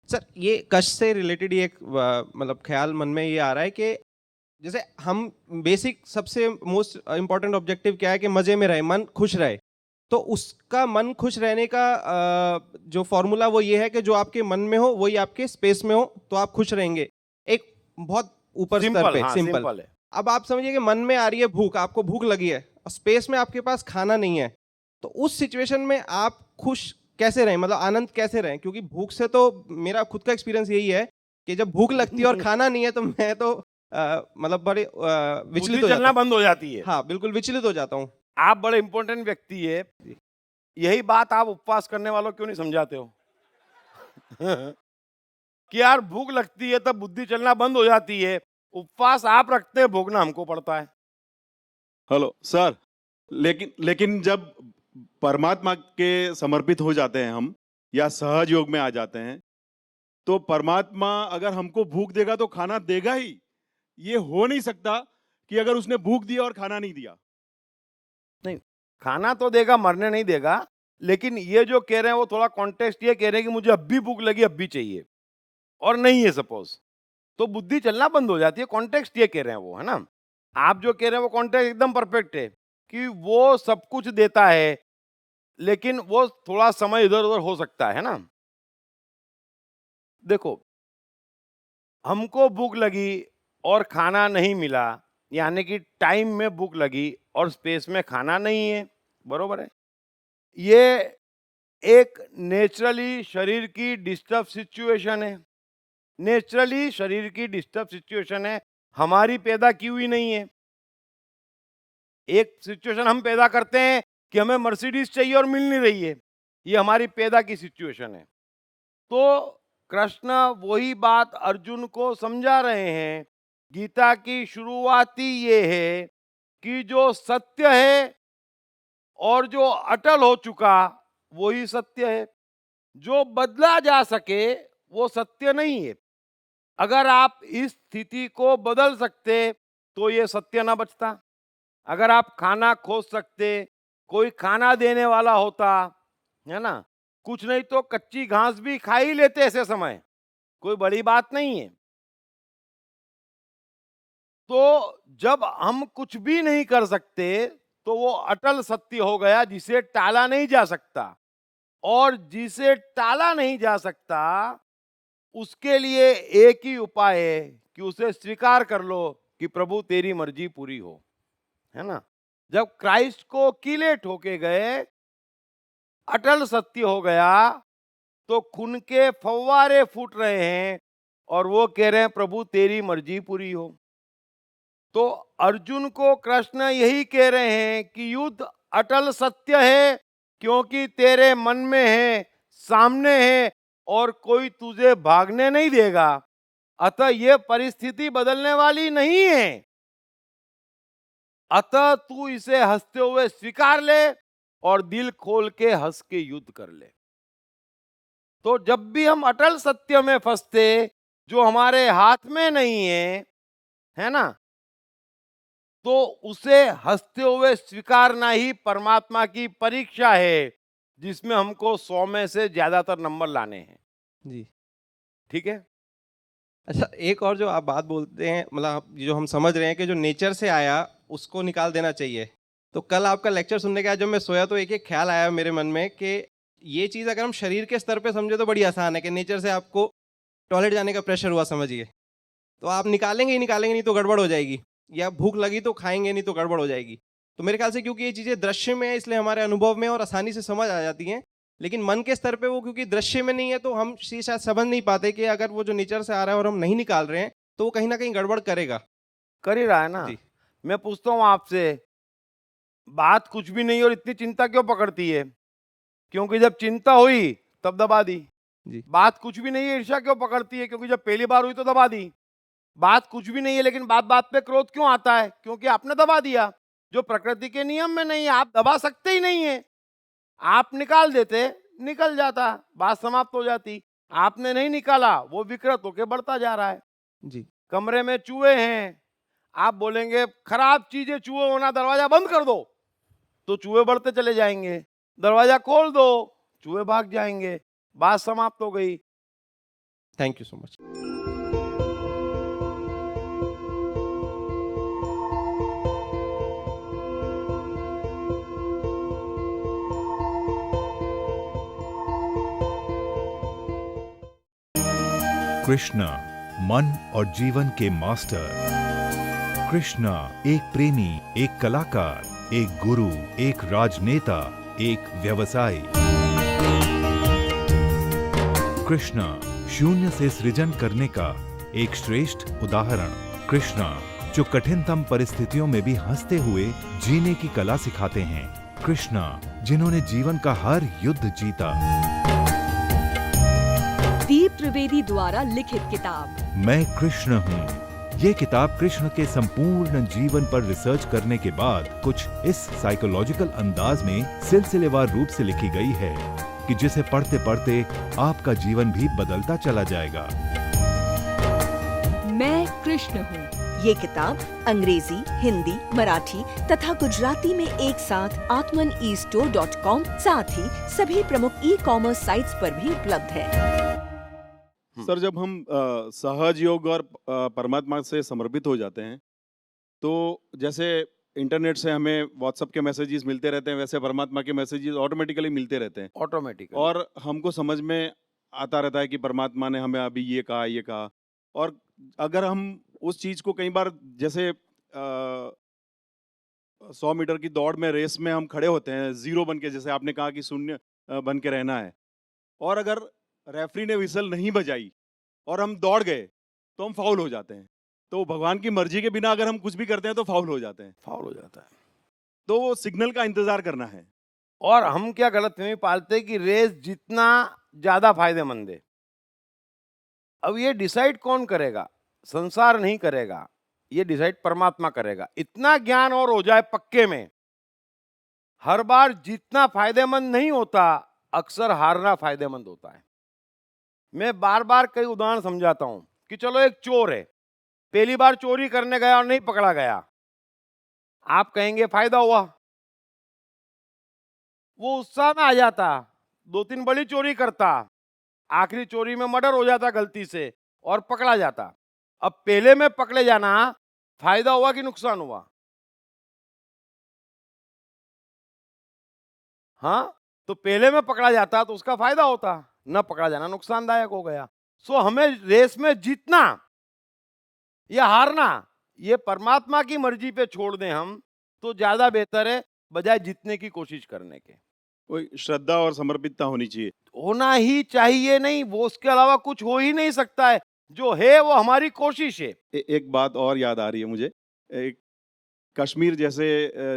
सर, ये कष्ट से रिलेटेड ही एक मतलब ख्याल मन में ये आ रहा है कि जैसे हम बेसिक सबसे मोस्ट इम्पोर्टेंट ऑब्जेक्टिव क्या है कि मजे में रहे, मन खुश रहे। तो उसका मन खुश रहने का जो फॉर्मूला वो ये है कि जो आपके मन में हो वही आपके स्पेस में हो, तो आप खुश रहेंगे। एक बहुत ऊपर स्तर सिंपल, पे हाँ सिंपल। सिंपल है। अब आप समझिए कि मन में आ रही है भूख, आपको भूख लगी है और स्पेस में आपके पास खाना नहीं है, तो उस सिचुएशन में आप खुश कैसे रहें, मतलब आनंद कैसे रहें? क्योंकि भूख से तो मेरा खुद का एक्सपीरियंस यही है कि जब भूख लगती है और खाना नहीं है तो मैं तो मतलब बड़े विचलित बुद्धि हो जाता चलना हूँ। बंद हो जाती है। हाँ बिल्कुल विचलित हो जाता हूँ। आप बड़े इंपॉर्टेंट व्यक्ति है, यही बात आप उपवास करने वालों क्यों नहीं समझाते हो? कि यार भूख लगती है तब बुद्धि चलना बंद हो जाती है। उपवास आप रखते हैं, भोगना हमको पड़ता है। हेलो सर, लेकिन लेकिन जब परमात्मा के समर्पित हो जाते हैं हम या सहज योग में आ जाते हैं, तो परमात्मा अगर हमको भूख देगा तो खाना देगा ही। ये हो नहीं सकता कि अगर उसने भूख दिया और खाना नहीं दिया। नहीं, खाना तो देगा, मरने नहीं देगा। लेकिन ये जो कह रहे हैं वो थोड़ा कॉन्टेक्स्ट ये कह रहे हैं कि मुझे अब भी भूख लगी, अब भी चाहिए, और नहीं है सपोज, तो बुद्धि चलना बंद हो जाती है। कॉन्टेक्स्ट ये कह रहे हैं वो, है ना। आप जो कह रहे हैं वो कॉन्टेक्स्ट एकदम परफेक्ट है कि वो सब कुछ देता है, लेकिन वो थोड़ा समय इधर उधर हो सकता है ना। देखो, हमको भूख लगी और खाना नहीं मिला, यानी कि टाइम में भूख लगी और स्पेस में खाना नहीं है, बरोबर है। ये एक नेचुरली शरीर की डिस्टर्ब सिचुएशन है, नेचुरली शरीर की डिस्टर्ब सिचुएशन है, हमारी पैदा की हुई नहीं है। एक सिचुएशन हम पैदा करते हैं कि हमें मर्सिडीज चाहिए और मिल नहीं रही है, ये हमारी पैदा की सिचुएशन है। तो कृष्ण वही बात अर्जुन को समझा रहे हैं। गीता की शुरुआत ही ये है कि जो सत्य है और जो अटल हो चुका वही सत्य है। जो बदला जा सके वो सत्य नहीं है। अगर आप इस स्थिति को बदल सकते तो ये सत्य ना बचता। अगर आप खाना खोज सकते, कोई खाना देने वाला होता, है ना, कुछ नहीं तो कच्ची घास भी खा ही लेते ऐसे समय, कोई बड़ी बात नहीं है। तो जब हम कुछ भी नहीं कर सकते तो वो अटल सत्य हो गया जिसे टाला नहीं जा सकता, और जिसे टाला नहीं जा सकता उसके लिए एक ही उपाय है कि उसे स्वीकार कर लो कि प्रभु तेरी मर्जी पूरी हो, है ना। जब क्राइस्ट को कीले ठोके गए, अटल सत्य हो गया, तो खून के फव्वारे फूट रहे हैं और वो कह रहे हैं प्रभु तेरी मर्जी पूरी हो। तो अर्जुन को कृष्ण यही कह रहे हैं कि युद्ध अटल सत्य है, क्योंकि तेरे मन में है, सामने है, और कोई तुझे भागने नहीं देगा। अतः ये परिस्थिति बदलने वाली नहीं है। अतः तू इसे हंसते हुए स्वीकार ले और दिल खोल के हंस के युद्ध कर ले। तो जब भी हम अटल सत्य में फंसते जो हमारे हाथ में नहीं है ना, तो उसे हंसते हुए स्वीकारना ही परमात्मा की परीक्षा है, जिसमें हमको 100 में से ज्यादातर नंबर लाने हैं। जी, ठीक है। अच्छा, एक और जो आप बात बोलते हैं, मतलब जो हम समझ रहे हैं कि जो नेचर से आया उसको निकाल देना चाहिए। तो कल आपका लेक्चर सुनने के बाद जब मैं सोया तो एक ख्याल आया मेरे मन में कि ये चीज़ अगर हम शरीर के स्तर पे समझे तो बड़ी आसान है कि नेचर से आपको टॉयलेट जाने का प्रेशर हुआ समझिए, तो आप निकालेंगे ही निकालेंगे, नहीं तो गड़बड़ हो जाएगी, या भूख लगी तो खाएंगे नहीं तो गड़बड़ हो जाएगी। तो मेरे ख्याल से क्योंकि ये चीज़ें दृश्य में है इसलिए हमारे अनुभव में और आसानी से समझ आ जाती हैं, लेकिन मन के स्तर पे वो क्योंकि दृश्य में नहीं है तो हम शायद समझ नहीं पाते कि अगर वो जो नेचर से आ रहा है और हम नहीं निकाल रहे हैं तो वो कहीं ना कहीं गड़बड़ करेगा। कर ही रहा है ना। जी। मैं पूछता हूँ आपसे, बात कुछ भी नहीं और इतनी चिंता क्यों पकड़ती है? क्योंकि जब चिंता हुई तब दबा दी। जी। बात कुछ भी नहीं है, ईर्ष्या क्यों पकड़ती है? क्योंकि जब पहली बार हुई तो दबा दी। बात कुछ भी नहीं है लेकिन बात बात पे क्रोध क्यों आता है? क्योंकि आपने दबा दिया। जो प्रकृति के नियम में नहीं है, आप दबा सकते ही नहीं है। आप निकाल देते, निकल जाता, बात समाप्त हो जाती। आपने नहीं निकाला, वो विकृत होके बढ़ता जा रहा है। जी। कमरे में चूहे हैं, आप बोलेंगे खराब चीजें चूहे होना, दरवाजा बंद कर दो, तो चूहे बढ़ते चले जाएंगे। दरवाजा खोल दो, चूहे भाग जाएंगे, बात समाप्त हो गई। Thank you so much. Krishna, मन और जीवन के मास्टर। कृष्णा एक प्रेमी, एक कलाकार, एक गुरु, एक राजनेता, एक व्यवसायी। कृष्णा शून्य से सृजन करने का एक श्रेष्ठ उदाहरण। कृष्णा जो कठिनतम परिस्थितियों में भी हंसते हुए जीने की कला सिखाते हैं। कृष्णा जिन्होंने जीवन का हर युद्ध जीता। दीप त्रिवेदी द्वारा लिखित किताब। मैं कृष्ण हूँ। ये किताब कृष्ण के संपूर्ण जीवन पर रिसर्च करने के बाद कुछ इस साइकोलॉजिकल अंदाज में सिलसिलेवार रूप से लिखी गई है कि जिसे पढ़ते पढ़ते आपका जीवन भी बदलता चला जाएगा। मैं कृष्ण हूँ। ये किताब अंग्रेजी, हिंदी, मराठी तथा गुजराती में एक साथ atmanestore.com साथ ही सभी प्रमुख ई-कॉमर्स साइट्स पर भी उपलब्ध है। सर, जब हम सहज योग और परमात्मा से समर्पित हो जाते हैं, तो जैसे इंटरनेट से हमें व्हाट्सएप के मैसेजेस मिलते रहते हैं, वैसे परमात्मा के मैसेजेस ऑटोमेटिकली मिलते रहते हैं ऑटोमेटिक। और हमको समझ में आता रहता है कि परमात्मा ने हमें अभी ये कहा। और अगर हम उस चीज को कई बार, जैसे 100 मीटर की दौड़ में, रेस में हम खड़े होते हैं जीरो बन के, जैसे आपने कहा कि शून्य बन के रहना है, और अगर रेफरी ने विसल नहीं बजाई और हम दौड़ गए तो हम फाउल हो जाते हैं। तो भगवान की मर्जी के बिना अगर हम कुछ भी करते हैं तो फाउल हो जाते हैं। फाउल हो जाता है। तो वो सिग्नल का इंतजार करना है। और हम क्या गलतफहमी पालते हैं कि रेस जितना ज्यादा फायदेमंद है। अब ये डिसाइड कौन करेगा? संसार नहीं करेगा, ये डिसाइड परमात्मा करेगा। इतना ज्ञान और हो जाए पक्के में, हर बार जीतना फायदेमंद नहीं होता, अक्सर हारना फायदेमंद होता है। मैं बार बार कई उदाहरण समझाता हूं कि चलो एक चोर है, पहली बार चोरी करने गया और नहीं पकड़ा गया, आप कहेंगे फायदा हुआ। वो उत्साह में आ जाता, 2-3 बड़ी चोरी करता, आखिरी चोरी में मर्डर हो जाता गलती से और पकड़ा जाता। अब पहले में पकड़े जाना फायदा हुआ कि नुकसान हुआ? हाँ, तो पहले में पकड़ा जाता तो उसका फायदा होता, न पकड़ा जाना नुकसानदायक हो गया। सो हमें रेस में जीतना या हारना, ये परमात्मा की मर्जी पे छोड़ दें हम तो ज्यादा बेहतर है, बजाय जीतने की कोशिश करने के। कोई श्रद्धा और समर्पितता होनी चाहिए। होना ही चाहिए नहीं, वो उसके अलावा कुछ हो ही नहीं सकता है। जो है वो हमारी कोशिश है। एक बात और याद आ रही है मुझे। एक कश्मीर जैसे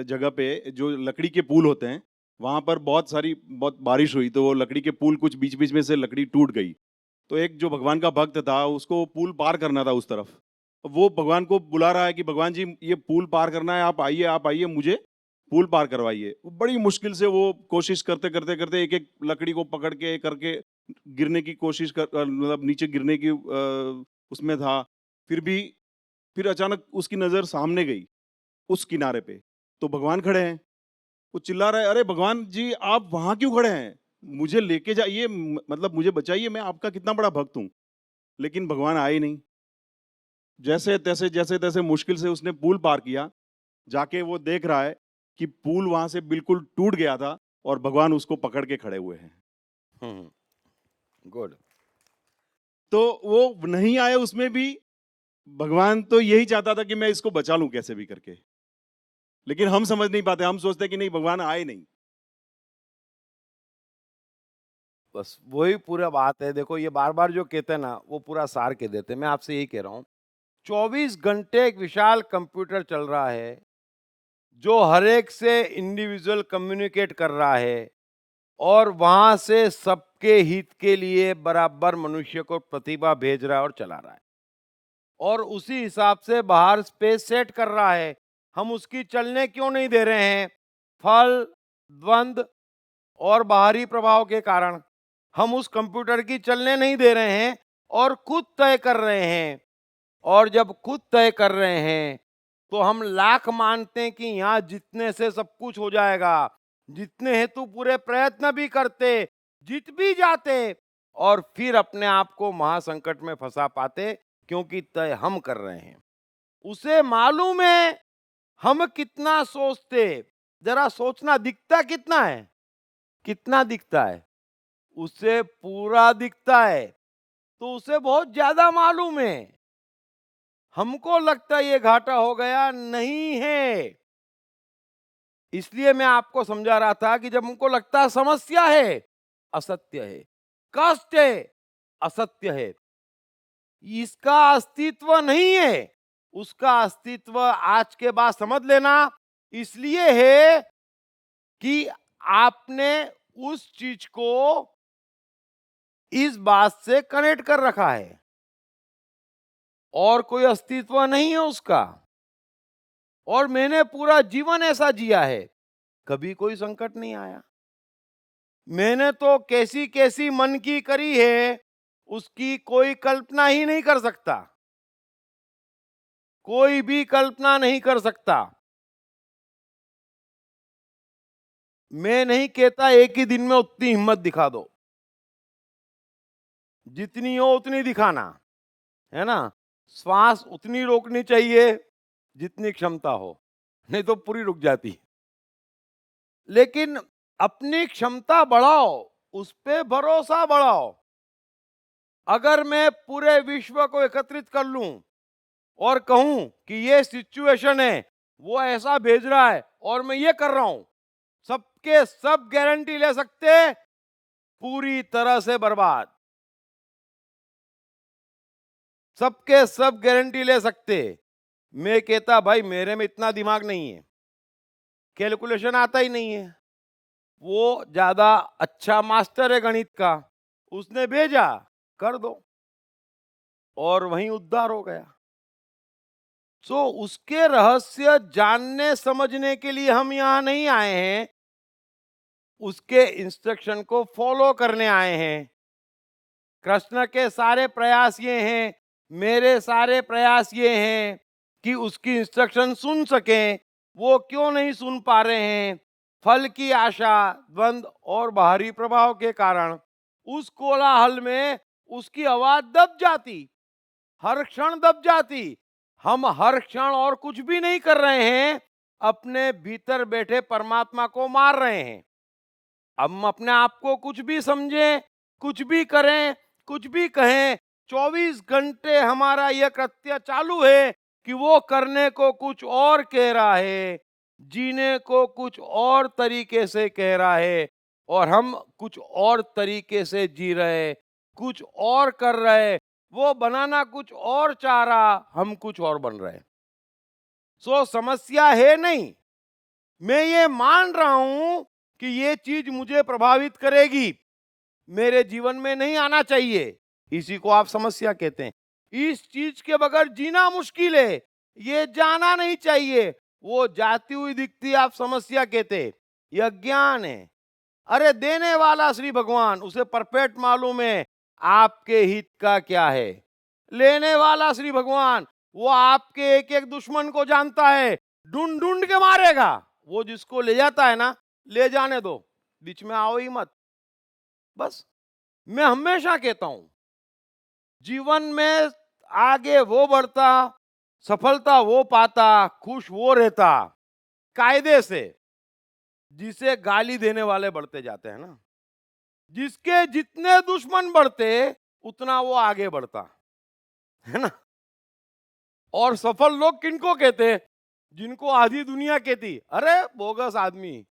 जगह पे जो लकड़ी के पुल होते हैं, वहां पर बहुत बारिश हुई, तो वो लकड़ी के पुल कुछ बीच बीच में से लकड़ी टूट गई। तो एक जो भगवान का भक्त था, उसको पुल पार करना था उस तरफ। वो भगवान को बुला रहा है कि भगवान जी, ये पुल पार करना है, आप आइए, मुझे पुल पार करवाइए। वो बड़ी मुश्किल से वो कोशिश करते करते करते एक एक लकड़ी को पकड़ के करके गिरने की कोशिश कर, मतलब नीचे गिरने की उसमें था। फिर अचानक उसकी नजर सामने गई उस किनारे पे, तो भगवान खड़े हैं। वो चिल्ला रहा है, अरे भगवान जी, आप वहां क्यों खड़े हैं? मुझे लेके जाइए, मतलब मुझे बचाइए, मैं आपका कितना बड़ा भक्त हूं। लेकिन भगवान आए ही नहीं। जैसे तैसे मुश्किल से उसने पुल पार किया। जाके वो देख रहा है कि पुल वहां से बिल्कुल टूट गया था और भगवान उसको पकड़ के खड़े हुए हैं। गुड। तो वो नहीं आए, उसमें भी भगवान तो यही चाहता था कि मैं इसको बचा लूं कैसे भी करके। लेकिन हम समझ नहीं पाते, हम सोचते कि नहीं, भगवान आए नहीं। बस वही पूरा बात है। देखो, ये बार बार जो कहते हैं ना, वो पूरा सार के देते हैं। मैं आपसे यही कह रहा हूं, 24 घंटे एक विशाल कंप्यूटर चल रहा है जो हर एक से इंडिविजुअल कम्युनिकेट कर रहा है और वहां से सबके हित के लिए बराबर मनुष्य को प्रतिभा भेज रहा है और चला रहा है, और उसी हिसाब से बाहर स्पेस सेट कर रहा है। हम उसकी चलने क्यों नहीं दे रहे हैं? फल, द्वंद और बाहरी प्रभाव के कारण हम उस कंप्यूटर की चलने नहीं दे रहे हैं और खुद तय कर रहे हैं। और जब खुद तय कर रहे हैं तो हम लाख मानते हैं कि यहां जितने से सब कुछ हो जाएगा, जितने हेतु पूरे प्रयत्न भी करते, जीत भी जाते, और फिर अपने आप को महासंकट में फंसा पाते, क्योंकि तय हम कर रहे हैं। उसे मालूम है हम कितना सोचते। जरा सोचना, दिखता कितना है? कितना दिखता है? उसे पूरा दिखता है, तो उसे बहुत ज्यादा मालूम है। हमको लगता है ये घाटा हो गया, नहीं है। इसलिए मैं आपको समझा रहा था कि जब हमको लगता है समस्या है, असत्य है, कष्ट है, असत्य है, इसका अस्तित्व नहीं है, उसका अस्तित्व आज के बाद समझ लेना इसलिए है कि आपने उस चीज को इस बात से कनेक्ट कर रखा है और कोई अस्तित्व नहीं है उसका, और मैंने पूरा जीवन ऐसा जिया है, कभी कोई संकट नहीं आया। मैंने तो कैसी कैसी मन की करी है, उसकी कोई कल्पना ही नहीं कर सकता, कोई भी कल्पना नहीं कर सकता। मैं नहीं कहता एक ही दिन में उतनी हिम्मत दिखा दो, जितनी हो उतनी दिखाना, है ना। श्वास उतनी रोकनी चाहिए जितनी क्षमता हो, नहीं तो पूरी रुक जाती। लेकिन अपनी क्षमता बढ़ाओ, उस पे भरोसा बढ़ाओ। अगर मैं पूरे विश्व को एकत्रित कर लूं और कहूं कि ये सिचुएशन है, वो ऐसा भेज रहा है और मैं ये कर रहा हूं, सबके सब गारंटी ले सकते पूरी तरह से बर्बाद, सबके सब गारंटी ले सकते। मैं कहता भाई मेरे में इतना दिमाग नहीं है, कैलकुलेशन आता ही नहीं है। वो ज्यादा अच्छा मास्टर है गणित का, उसने भेजा कर दो, और वहीं उद्धार हो गया। सो उसके रहस्य जानने समझने के लिए हम यहां नहीं आए हैं, उसके इंस्ट्रक्शन को फॉलो करने आए हैं। कृष्ण के सारे प्रयास ये हैं, मेरे सारे प्रयास ये हैं कि उसकी इंस्ट्रक्शन सुन सकें। वो क्यों नहीं सुन पा रहे हैं? फल की आशा, द्वंद और बाहरी प्रभाव के कारण उस कोलाहल में उसकी आवाज दब जाती, हर क्षण दब जाती। हम हर क्षण और कुछ भी नहीं कर रहे हैं, अपने भीतर बैठे परमात्मा को मार रहे हैं। हम अपने आप को कुछ भी समझें, कुछ भी करें, कुछ भी कहें, 24 घंटे हमारा यह कृत्य चालू है कि वो करने को कुछ और कह रहा है, जीने को कुछ और तरीके से कह रहा है, और हम कुछ और तरीके से जी रहे, कुछ और कर रहे। वो बनाना कुछ और चाह रहा, हम कुछ और बन रहे। सो समस्या है नहीं, मैं ये मान रहा हूं कि ये चीज मुझे प्रभावित करेगी, मेरे जीवन में नहीं आना चाहिए, इसी को आप समस्या कहते हैं। इस चीज के बगैर जीना मुश्किल है, ये जाना नहीं चाहिए, वो जाती हुई दिखती आप समस्या कहते। यह ज्ञान है। अरे देने वाला श्री भगवान, उसे परफेक्ट मालूम है आपके हित का क्या है। लेने वाला श्री भगवान, वो आपके एक एक दुश्मन को जानता है, ढूंढ ढूंढ के मारेगा। वो जिसको ले जाता है ना, ले जाने दो, बीच में आओ ही मत। बस मैं हमेशा कहता हूं, जीवन में आगे वो बढ़ता, सफलता वो पाता, खुश वो रहता कायदे से, जिसे गाली देने वाले बढ़ते जाते हैं ना। जिसके जितने दुश्मन बढ़ते, उतना वो आगे बढ़ता है ना। और सफल लोग किनको कहते? जिनको आधी दुनिया कहती अरे बोगस आदमी,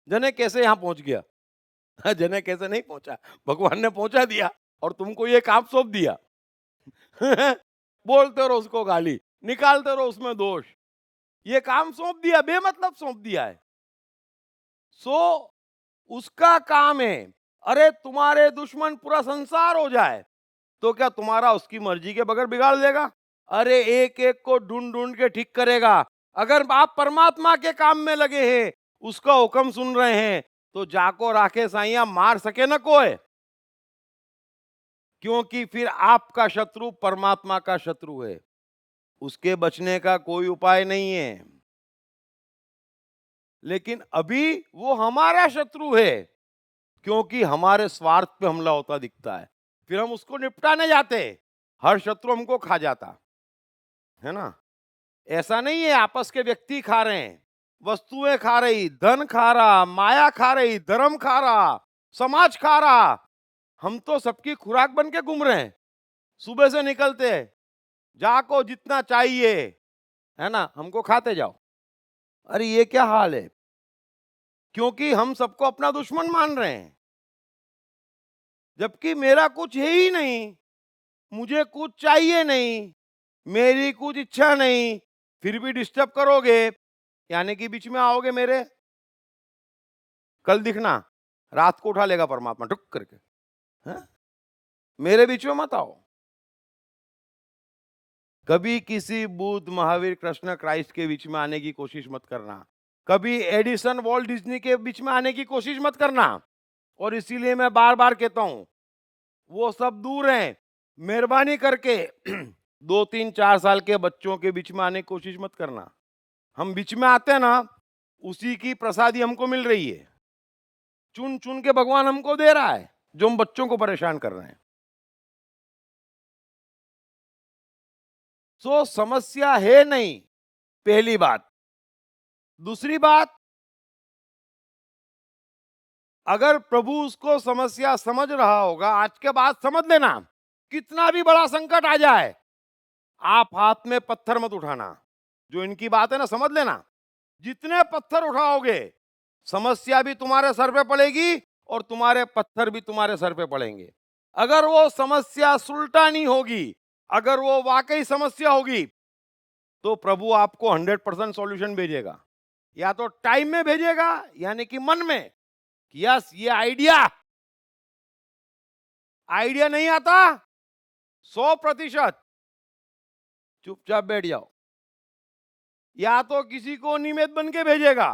जने कैसे यहां पहुंच गया। जने कैसे नहीं पहुंचा, भगवान ने पहुंचा दिया और तुमको ये काम सौंप दिया। बोलते रहो उसको गाली, निकालते रहो उसमें दोष, ये काम सौंप दिया, बेमतलब सौंप दिया है। सो उसका काम है। अरे तुम्हारे दुश्मन पूरा संसार हो जाए तो क्या तुम्हारा उसकी मर्जी के बगैर बिगाड़ देगा? अरे एक एक को ढूंढ ढूंढ के ठीक करेगा। अगर आप परमात्मा के काम में लगे हैं, उसका हुक्म सुन रहे हैं, तो जाको राखे साइया, मार सके न कोई, क्योंकि फिर आपका शत्रु परमात्मा का शत्रु है, उसके बचने का कोई उपाय नहीं है। लेकिन अभी वो हमारा शत्रु है, क्योंकि हमारे स्वार्थ पे हमला होता दिखता है, फिर हम उसको निपटाने जाते, हर शत्रु हमको खा जाता है ना। ऐसा नहीं है आपस के व्यक्ति खा रहे हैं, वस्तुएं खा रही, धन खा रहा, माया खा रही, धर्म खा रहा, समाज खा रहा। हम तो सबकी खुराक बन के घूम रहे हैं। सुबह से निकलते हैं, जाको जितना चाहिए, है ना, हमको खाते जाओ। अरे ये क्या हाल है? क्योंकि हम सबको अपना दुश्मन मान रहे हैं, जबकि मेरा कुछ है ही नहीं, मुझे कुछ चाहिए नहीं, मेरी कुछ इच्छा नहीं, फिर भी डिस्टर्ब करोगे, यानी कि बीच में आओगे मेरे। कल दिखना, रात को उठा लेगा परमात्मा टुक करके, है? मेरे बीच में मत आओ। कभी किसी बुद्ध, महावीर, कृष्ण, क्राइस्ट के बीच में आने की कोशिश मत करना। कभी एडिसन, वॉल्ट डिज्नी के बीच में आने की कोशिश मत करना। और इसीलिए मैं बार बार कहता हूं, वो सब दूर हैं। मेहरबानी करके 2, 3, 4 साल के बच्चों के बीच में आने की कोशिश मत करना। हम बीच में आते हैं ना, उसी की प्रसादी हमको मिल रही है। चुन चुन के भगवान हमको दे रहा है, जो हम बच्चों को परेशान कर रहे हैं। सो समस्या है नहीं, पहली बात। दूसरी बात, अगर प्रभु उसको समस्या समझ रहा होगा, आज के बाद समझ लेना, कितना भी बड़ा संकट आ जाए, आप हाथ में पत्थर मत उठाना। जो इनकी बात है ना, समझ लेना, जितने पत्थर उठाओगे समस्या भी तुम्हारे सर पे पड़ेगी और तुम्हारे पत्थर भी तुम्हारे सर पे पड़ेंगे। अगर वो समस्या सुलटानी होगी, अगर वो वाकई समस्या होगी, तो प्रभु आपको 100% सॉल्यूशन भेजेगा। या तो टाइम में भेजेगा, यानी कि मन में कि यस, ये आइडिया नहीं आता 100%, चुपचाप बैठ जाओ। या तो किसी को निमित बन के भेजेगा,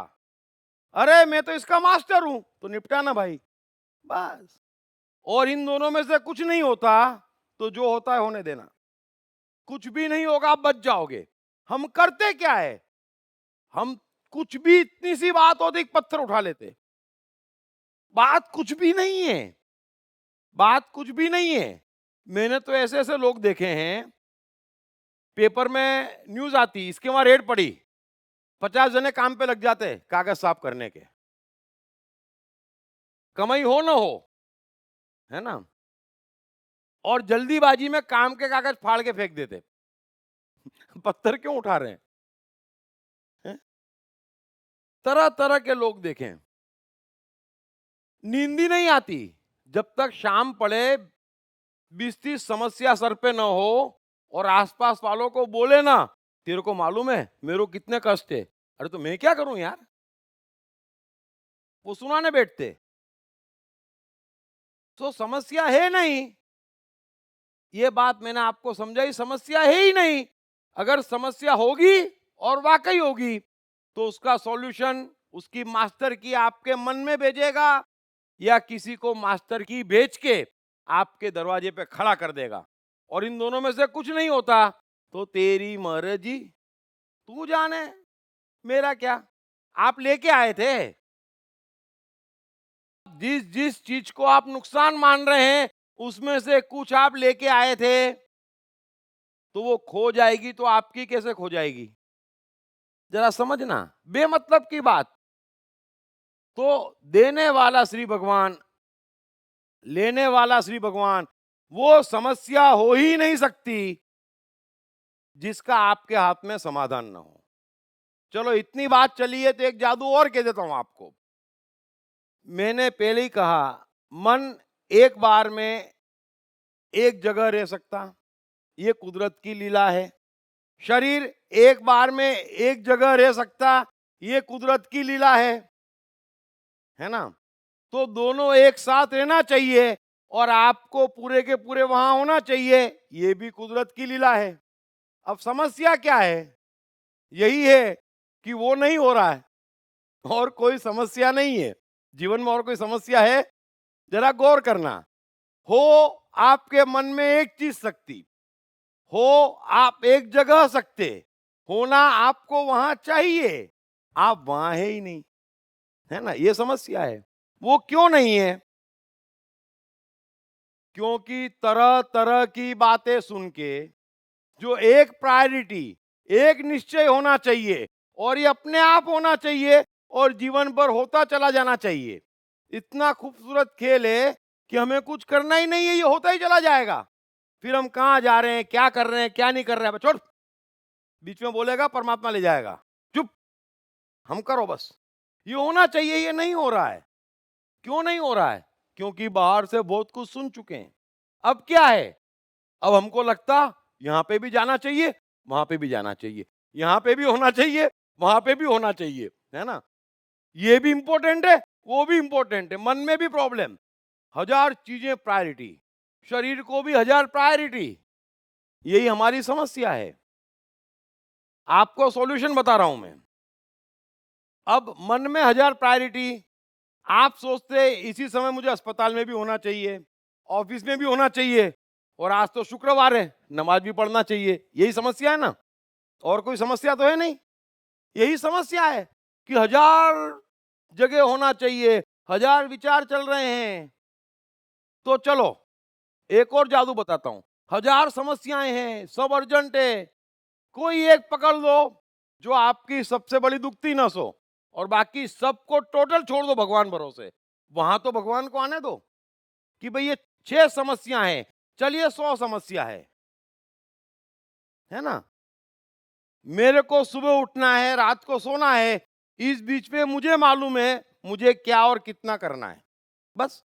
अरे मैं तो इसका मास्टर हूं, तो निपटाना भाई, बस। और इन दोनों में से कुछ नहीं होता तो जो होता है होने देना। कुछ भी नहीं होगा, आप बच जाओगे। हम करते क्या है, हम कुछ भी, इतनी सी बात होती पत्थर उठा लेते। बात कुछ भी नहीं है, बात कुछ भी नहीं है। मैंने तो ऐसे ऐसे लोग देखे हैं, पेपर में न्यूज आती, इसके वहां रेड पड़ी, 50 जने काम पे लग जाते कागज साफ करने के, कमाई हो ना हो, है ना। और जल्दीबाजी में काम के कागज फाड़ के फेंक देते। पत्थर क्यों उठा रहे हैं? तरह तरह के लोग देखें। नींद ही नहीं आती जब तक शाम पड़े, 20-30 समस्या सर पे न हो और आसपास वालों को बोले ना, तेरे को मालूम है मेरे को कितने कष्ट है। अरे तो मैं क्या करूं यार, वो सुनाने बैठते। तो समस्या है नहीं, ये बात मैंने आपको समझाई, समस्या है ही नहीं। अगर समस्या होगी और वाकई होगी, तो उसका सॉल्यूशन उसकी मास्टर की आपके मन में भेजेगा, या किसी को मास्टर की भेज के आपके दरवाजे पे खड़ा कर देगा। और इन दोनों में से कुछ नहीं होता तो तेरी मर्जी, तू जाने, मेरा क्या। आप लेके आए थे, जिस जिस चीज को आप नुकसान मान रहे हैं, उसमें से कुछ आप लेके आए थे, तो वो खो जाएगी तो आपकी कैसे खो जाएगी, जरा समझना। बेमतलब की बात। तो देने वाला श्री भगवान, लेने वाला श्री भगवान, वो समस्या हो ही नहीं सकती जिसका आपके हाथ में समाधान ना हो। चलो इतनी बात चली है तो एक जादू और कह देता हूं आपको। मैंने पहले ही कहा, मन एक बार में एक जगह रह सकता, ये कुदरत की लीला है। शरीर एक बार में एक जगह रह सकता, ये कुदरत की लीला है ना। तो दोनों एक साथ रहना चाहिए और आपको पूरे के पूरे वहां होना चाहिए, ये भी कुदरत की लीला है। अब समस्या क्या है, यही है कि वो नहीं हो रहा है। और कोई समस्या नहीं है जीवन में, और कोई समस्या है, जरा गौर करना। हो आपके मन में एक चीज सकती, हो आप एक जगह सकते, होना आपको वहां चाहिए, आप वहां है ही नहीं, है ना। ये समस्या है। वो क्यों नहीं है? क्योंकि तरह तरह की बातें सुन के जो एक प्रायोरिटी, एक निश्चय होना चाहिए, और ये अपने आप होना चाहिए और जीवन भर होता चला जाना चाहिए। इतना खूबसूरत खेल है कि हमें कुछ करना ही नहीं है, ये होता ही चला जाएगा। फिर हम कहां जा रहे हैं, क्या कर रहे हैं, क्या नहीं कर रहे हैं, छोड़। बीच में बोलेगा परमात्मा ले जाएगा, चुप, हम करो बस। ये होना चाहिए, ये नहीं हो रहा है। क्यों नहीं हो रहा है? क्योंकि बाहर से बहुत कुछ सुन चुके हैं। अब क्या है, अब हमको लगता यहां पे भी जाना चाहिए, वहां पे भी जाना चाहिए, यहां पे भी होना चाहिए, वहां पे भी होना चाहिए, है ना। ये भी इंपॉर्टेंट है, वो भी इंपॉर्टेंट है, मन में भी प्रॉब्लम, 1000 चीजें प्रायोरिटी। शरीर को भी 1000 प्रायोरिटी। यही हमारी समस्या है। आपको सॉल्यूशन बता रहा हूं मैं। अब मन में 1000 प्रायोरिटी, आप सोचते इसी समय मुझे अस्पताल में भी होना चाहिए, ऑफिस में भी होना चाहिए, और आज तो शुक्रवार है, नमाज भी पढ़ना चाहिए। यही समस्या है ना, और कोई समस्या तो है नहीं। यही समस्या है कि 1000 जगह होना चाहिए, 1000 विचार चल रहे हैं। तो चलो एक और जादू बताता हूं। 1000 समस्याएं हैं, सब अर्जेंट है, कोई एक पकड़ लो जो आपकी सबसे बड़ी दुखती नस हो, और बाकी सबको टोटल छोड़ दो भगवान भरोसे। वहां तो भगवान को आने दो कि भाई ये 6 समस्या है, चलिए 100 समस्या है ना। मेरे को सुबह उठना है, रात को सोना है, इस बीच में मुझे मालूम है मुझे क्या और कितना करना है। बस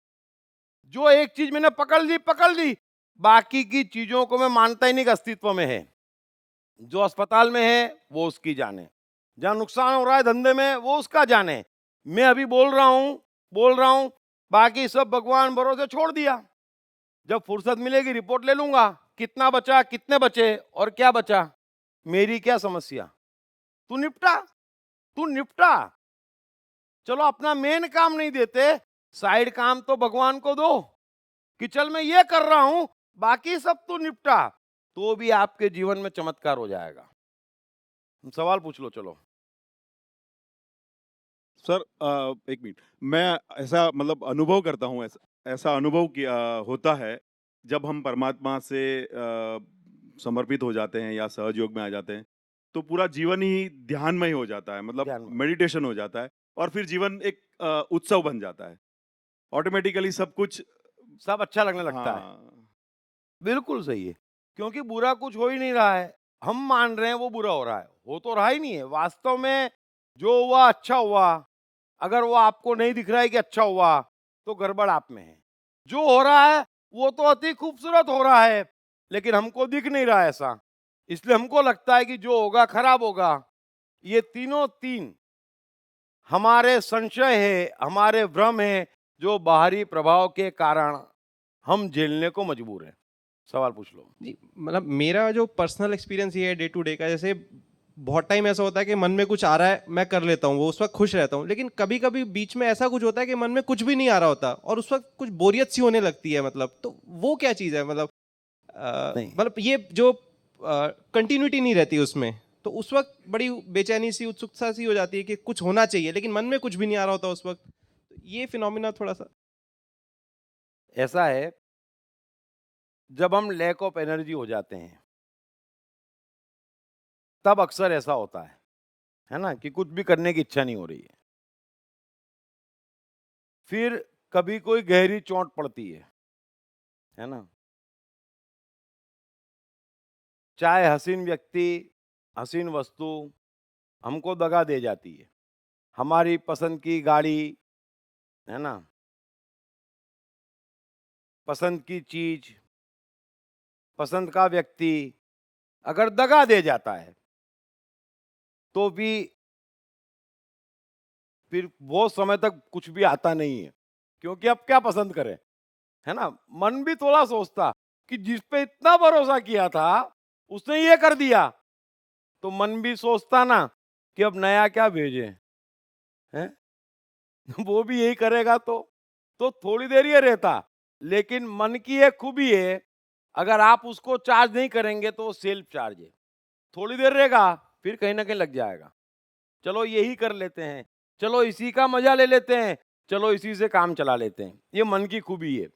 जो एक चीज मैंने पकड़ ली, बाकी की चीजों को मैं मानता ही नहीं कि अस्तित्व में है। जो अस्पताल में है वो उसकी जाने, जहां नुकसान हो रहा है धंधे में वो उसका जाने। मैं अभी बोल रहा हूं, बाकी सब भगवान भरोसे छोड़ दिया। जब फुर्सत मिलेगी रिपोर्ट ले लूंगा, कितना बचा, कितने बचे और क्या बचा। मेरी क्या समस्या, तू निपटा। चलो अपना मेन काम नहीं देते, साइड काम तो भगवान को दो कि चल मैं ये कर रहा हूं, बाकी सब तू निपटा, तो भी आपके जीवन में चमत्कार हो जाएगा। सवाल पूछ लो। चलो सर एक मिनट, मैं ऐसा मतलब अनुभव करता हूँ, ऐसा अनुभव किया होता है जब हम परमात्मा से समर्पित हो जाते हैं या सहयोग में आ जाते हैं, तो पूरा जीवन ही ध्यानमय हो जाता है, मतलब ध्यानमय। मेडिटेशन हो जाता है, और फिर जीवन एक उत्सव बन जाता है। ऑटोमेटिकली सब कुछ सब अच्छा लगने लगता है। हाँ, बिल्कुल सही है, क्योंकि बुरा कुछ हो ही नहीं रहा है। हम मान रहे हैं वो बुरा हो रहा है, हो तो रहा ही नहीं है। वास्तव में जो हुआ अच्छा हुआ। अगर वो आपको नहीं दिख रहा है कि अच्छा हुआ, तो गड़बड़ आप में है। जो हो रहा है वो तो अति खूबसूरत हो रहा है, लेकिन हमको दिख नहीं रहा है ऐसा, इसलिए हमको लगता है कि जो होगा खराब होगा। ये तीनों तीन हमारे संशय है, हमारे भ्रम है, जो बाहरी प्रभाव के कारण हम झेलने को मजबूर हैं। सवाल पूछ लो। जी, मतलब मेरा जो पर्सनल एक्सपीरियंस ये है डे टू डे का, जैसे बहुत टाइम ऐसा होता है कि मन में कुछ आ रहा है, मैं कर लेता हूँ, वो उस वक्त खुश रहता हूँ, लेकिन कभी कभी बीच में ऐसा कुछ होता है कि मन में कुछ भी नहीं आ रहा होता और उस वक्त कुछ बोरियत सी होने लगती है। मतलब तो वो क्या चीज़ है, मतलब नहीं। मतलब ये जो कंटिन्यूटी नहीं रहती उसमें, तो उस वक्त बड़ी बेचैनी सी, उत्सुकता सी हो जाती है कि कुछ होना चाहिए, लेकिन मन में कुछ भी नहीं आ रहा होता उस वक्त। तो ये फिनोमिना थोड़ा सा ऐसा है, जब हम लैक ऑफ एनर्जी हो जाते हैं तब अक्सर ऐसा होता है ना, कि कुछ भी करने की इच्छा नहीं हो रही है। फिर कभी कोई गहरी चोट पड़ती है ना। चाहे हसीन व्यक्ति, हसीन वस्तु हमको दगा दे जाती है, हमारी पसंद की गाड़ी, है ना, पसंद की चीज, पसंद का व्यक्ति अगर दगा दे जाता है, तो भी फिर बहुत समय तक कुछ भी आता नहीं है, क्योंकि अब क्या पसंद करें, है ना। मन भी थोड़ा सोचता कि जिस पे इतना भरोसा किया था उसने ये कर दिया, तो मन भी सोचता ना कि अब नया क्या भेजे, हैं। वो भी यही करेगा, तो थोड़ी देर ये रहता। लेकिन मन की एक खूबी है, अगर आप उसको चार्ज नहीं करेंगे तो वो सेल्फ चार्ज है, थोड़ी देर रहेगा फिर कहीं ना कहीं लग जाएगा। चलो यही कर लेते हैं, चलो इसी का मजा ले लेते हैं, चलो इसी से काम चला लेते हैं। ये मन की खूबी है।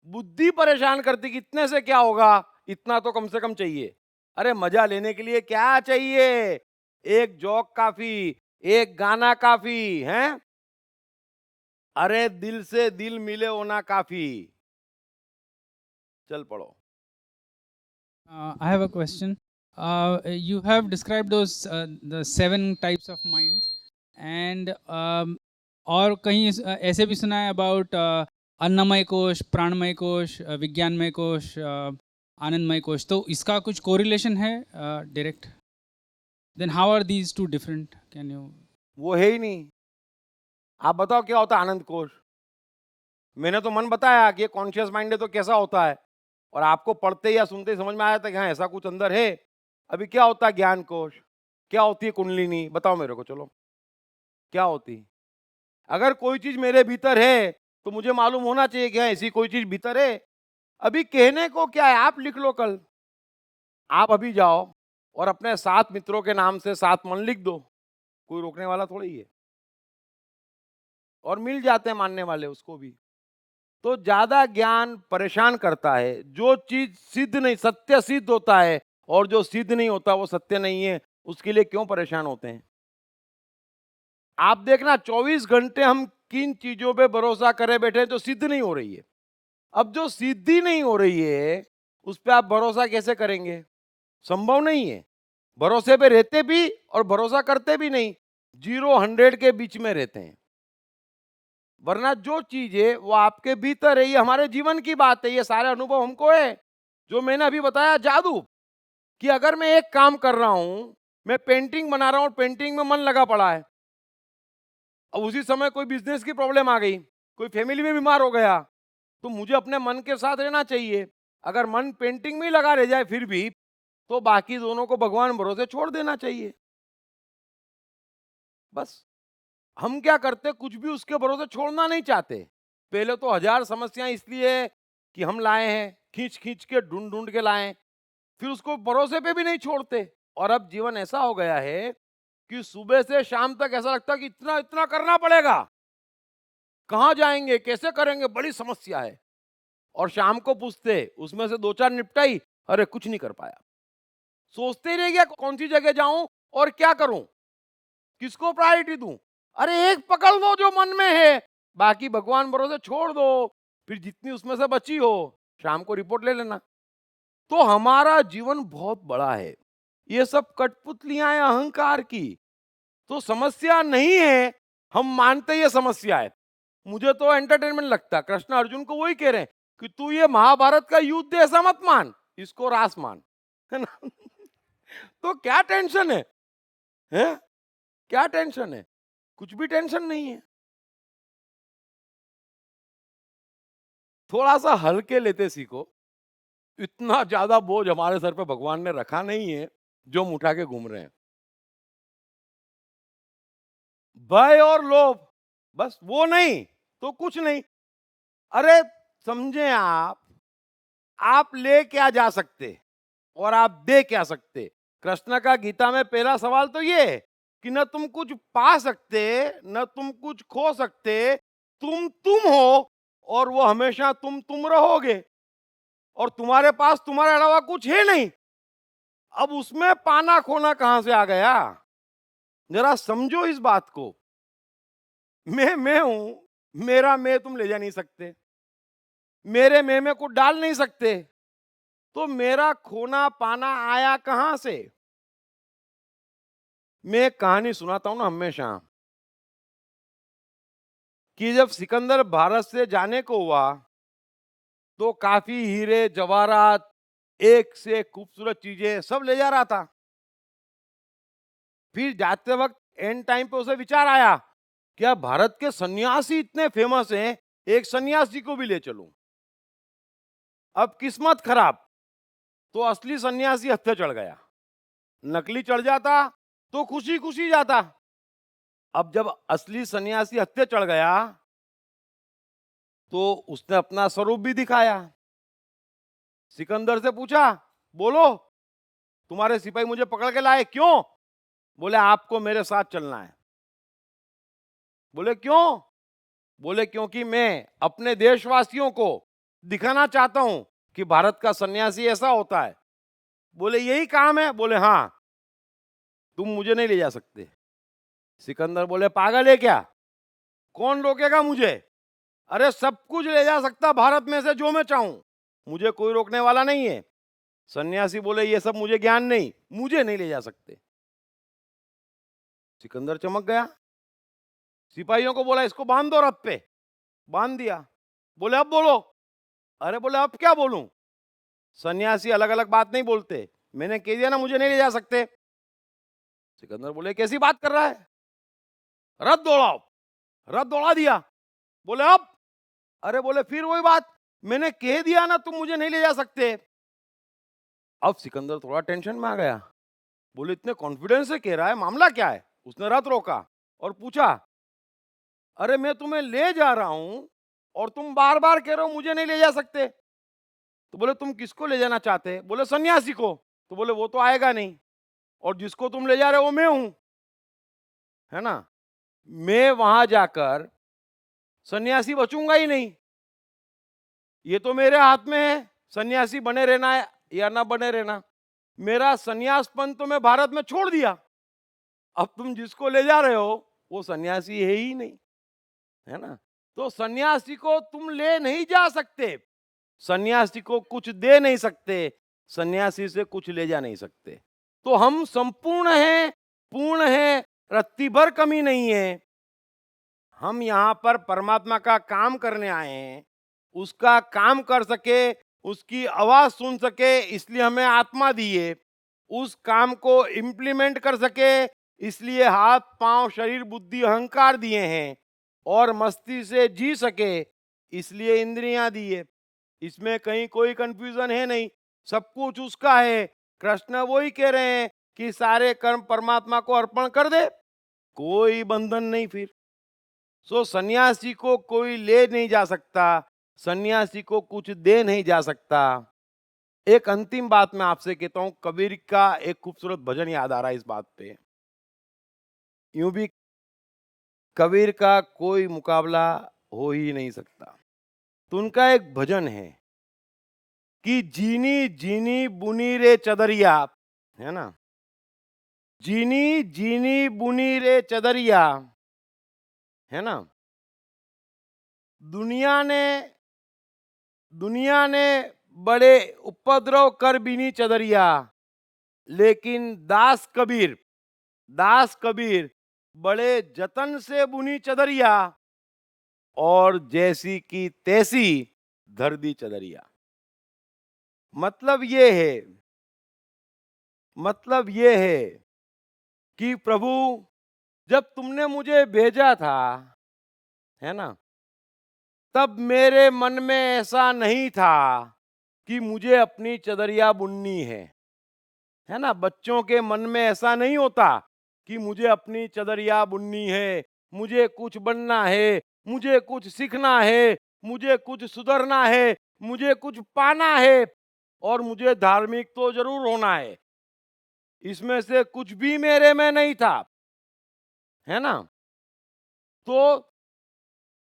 बुद्धि परेशान करती कि इतने से क्या होगा, इतना तो कम से कम चाहिए। अरे मजा लेने के लिए क्या चाहिए, एक जोक काफी, एक गाना काफी है। अरे दिल से दिल मिले होना काफी। चल पड़ो। I have a question. You have described the 7 types of minds, and और कहीं ऐसे भी सुना है about अन्नमय कोश, प्राणमय कोश, विज्ञानमय कोश, आनंदमय कोश। तो इसका कुछ correlation है direct? Then how are these two different? Can you? वो है ही नहीं। आप बताओ क्या होता है आनंद कोश। मैंने तो मन बताया कि कॉन्शियस माइंड है तो कैसा होता है। और आपको पढ़ते या सुनते ही समझ में आया था कि हाँ ऐसा कुछ अंदर है। अभी क्या होता है ज्ञान कोश, क्या होती है कुंडलिनी, बताओ मेरे को, चलो क्या होती। अगर कोई चीज मेरे भीतर है तो मुझे मालूम होना चाहिए कि हाँ ऐसी कोई चीज भीतर है। अभी कहने को क्या है, आप लिख लो कल, आप अभी जाओ और अपने 7 मित्रों के नाम से 7 मन लिख दो, कोई रोकने वाला थोड़ी ही है। और मिल जाते हैं मानने वाले उसको भी। तो ज्यादा ज्ञान परेशान करता है। जो चीज सिद्ध नहीं, सत्य सिद्ध होता है और जो सिद्ध नहीं होता वो सत्य नहीं है, उसके लिए क्यों परेशान होते हैं। आप देखना 24 घंटे हम किन चीजों पे भरोसा करे बैठे हैं जो सिद्ध नहीं हो रही है। अब जो सिद्धि नहीं हो रही है उस पे आप भरोसा कैसे करेंगे, संभव नहीं है। भरोसे पे रहते भी और भरोसा करते भी नहीं, 0-100 के बीच में रहते हैं। वरना जो चीज है वो आपके भीतर है, ये हमारे जीवन की बात है, ये सारे अनुभव हमको है। जो मैंने अभी बताया जादू, कि अगर मैं एक काम कर रहा हूं, मैं पेंटिंग बना रहा हूं, पेंटिंग में मन लगा पड़ा है, अब उसी समय कोई बिजनेस की प्रॉब्लम आ गई, कोई फैमिली में बीमार हो गया, तो मुझे अपने मन के साथ रहना चाहिए। अगर मन पेंटिंग में ही लगा रह जाए फिर भी, तो बाकी दोनों को भगवान भरोसे छोड़ देना चाहिए। बस हम क्या करते, कुछ भी उसके भरोसे छोड़ना नहीं चाहते। पहले तो 1000 समस्याएं इसलिए कि हम लाए हैं, खींच खींच के ढूंढ ढूंढ के लाए, फिर उसको भरोसे पे भी नहीं छोड़ते। और अब जीवन ऐसा हो गया है कि सुबह से शाम तक ऐसा लगता है कि इतना इतना करना पड़ेगा, कहां जाएंगे, कैसे करेंगे, बड़ी समस्या है। और शाम को पूछते, उसमें से 2-4 निपटाई, अरे कुछ नहीं कर पाया। सोचते ही रह गया कौन सी जगह जाऊं और क्या करूं, किसको प्रायोरिटी दूं। अरे एक पकड़ लो जो मन में है, बाकी भगवान भरोसे छोड़ दो, फिर जितनी उसमें से बची हो शाम को रिपोर्ट ले लेना। तो हमारा जीवन बहुत बड़ा है, ये सब कठपुतलियां हैं अहंकार की। तो समस्या नहीं है, हम मानते ये समस्या है। मुझे तो एंटरटेनमेंट लगता, कृष्ण अर्जुन को वही कह रहे हैं कि तू ये महाभारत का युद्ध ऐसा मत मान, इसको रास मान, है ना। तो क्या टेंशन है, हैं? क्या टेंशन है, कुछ भी टेंशन नहीं है। थोड़ा सा हल्के लेते सीखो, इतना ज्यादा बोझ हमारे सर पे भगवान ने रखा नहीं है जो हम उठा के घूम रहे हैं। भय और लोभ, बस वो नहीं तो कुछ नहीं। अरे समझे आप ले क्या जा सकते और आप दे क्या सकते। कृष्ण का गीता में पहला सवाल तो ये है कि न तुम कुछ पा सकते न तुम कुछ खो सकते, तुम हो और वो हमेशा तुम रहोगे, और तुम्हारे पास तुम्हारे अलावा कुछ है नहीं। अब उसमें पाना खोना कहां से आ गया, जरा समझो इस बात को। मैं हूं, मेरा मैं तुम ले जा नहीं सकते, मेरे में कुछ डाल नहीं सकते, तो मेरा खोना पाना आया कहां से। मैं एक कहानी सुनाता हूं ना हमेशा, कि जब सिकंदर भारत से जाने को हुआ तो काफी हीरे जवाहरात, एक से खूबसूरत चीजें सब ले जा रहा था। फिर जाते वक्त एंड टाइम पे उसे विचार आया, क्या भारत के सन्यासी इतने फेमस हैं, एक सन्यासी को भी ले चलूं। अब किस्मत खराब, तो असली सन्यासी हत्थे चढ़ गया। नकली चढ़ जाता तो खुशी खुशी जाता। अब जब असली सन्यासी हत्थे चढ़ गया तो उसने अपना स्वरूप भी दिखाया। सिकंदर से पूछा, बोलो तुम्हारे सिपाही मुझे पकड़ के लाए क्यों। बोले आपको मेरे साथ चलना है। बोले क्यों। बोले क्योंकि मैं अपने देशवासियों को दिखाना चाहता हूं कि भारत का सन्यासी ऐसा होता है। बोले यही काम है। बोले हाँ, तुम मुझे नहीं ले जा सकते। सिकंदर बोले पागल है क्या, कौन रोकेगा मुझे। अरे सब कुछ ले जा सकता भारत में से जो मैं चाहूं, मुझे कोई रोकने वाला नहीं है। सन्यासी बोले ये सब मुझे ज्ञान नहीं, मुझे नहीं ले जा सकते। सिकंदर चमक गया, सिपाहियों को बोला इसको बांध दो रथ पे। बांध दिया। बोले अब बोलो। अरे बोले अब क्या बोलूं, सन्यासी अलग अलग बात नहीं बोलते, मैंने कह दिया ना मुझे नहीं ले जा सकते। सिकंदर बोले कैसी बात कर रहा है, रथ दौड़ाओ। रथ दौड़ा दिया। बोले अब। अरे बोले फिर वही बात, मैंने कह दिया ना तुम मुझे नहीं ले जा सकते। अब सिकंदर थोड़ा टेंशन में आ गया, बोले इतने कॉन्फिडेंस से कह रहा है, मामला क्या है? उसने रथ रोका और पूछा, अरे मैं तुम्हें ले जा रहा हूं और तुम बार बार कह रहे हो मुझे नहीं ले जा सकते। तो बोले तुम किसको ले जाना चाहते? बोले सन्यासी को। तो बोले वो तो आएगा नहीं, और जिसको तुम ले जा रहे हो वो मैं हूं, है ना? मैं वहां जाकर सन्यासी बचूंगा ही नहीं। ये तो मेरे हाथ में है, सन्यासी बने रहना है या ना बने रहना। मेरा सन्यासपन तो मैं भारत में छोड़ दिया, अब तुम जिसको ले जा रहे हो वो सन्यासी है ही नहीं, है ना? तो सन्यासी को तुम ले नहीं जा सकते, सन्यासी को कुछ दे नहीं सकते, सन्यासी से कुछ ले जा नहीं सकते। तो हम संपूर्ण हैं, पूर्ण हैं, रत्ती भर कमी नहीं है। हम यहाँ पर परमात्मा का काम करने आए हैं, उसका काम कर सके, उसकी आवाज सुन सके, इसलिए हमें आत्मा दी है। उस काम को इम्प्लीमेंट कर सके, इसलिए हाथ पांव शरीर बुद्धि अहंकार दिए हैं, और मस्ती से जी सके, इसलिए इंद्रियां दी है। इसमें कहीं कोई कंफ्यूजन है नहीं, सब कुछ उसका है। कृष्ण वही कह रहे हैं कि सारे कर्म परमात्मा को अर्पण कर दे, कोई बंधन नहीं फिर। सो सन्यासी को कोई ले नहीं जा सकता, सन्यासी को कुछ दे नहीं जा सकता। एक अंतिम बात मैं आपसे कहता हूं, कबीर का एक खूबसूरत भजन याद आ रहा है इस बात पे। यूं भी कबीर का कोई मुकाबला हो ही नहीं सकता। तो उनका एक भजन है कि जीनी जीनी बुनी रे चदरिया, है ना? जीनी जीनी बुनी रे चदरिया, है ना? दुनिया ने बड़े उपद्रव कर बीनी चदरिया, लेकिन दास कबीर बड़े जतन से बुनी चदरिया, और जैसी की तैसी धर दी चदरिया। मतलब ये है कि प्रभु जब तुमने मुझे भेजा था, है ना, तब मेरे मन में ऐसा नहीं था कि मुझे अपनी चदरिया बुननी है ना? बच्चों के मन में ऐसा नहीं होता कि मुझे अपनी चदरिया बुननी है, मुझे कुछ बनना है, मुझे कुछ सीखना है, मुझे कुछ सुधरना है, मुझे कुछ पाना है, और मुझे धार्मिक तो जरूर होना है। इसमें से कुछ भी मेरे में नहीं था, है ना? तो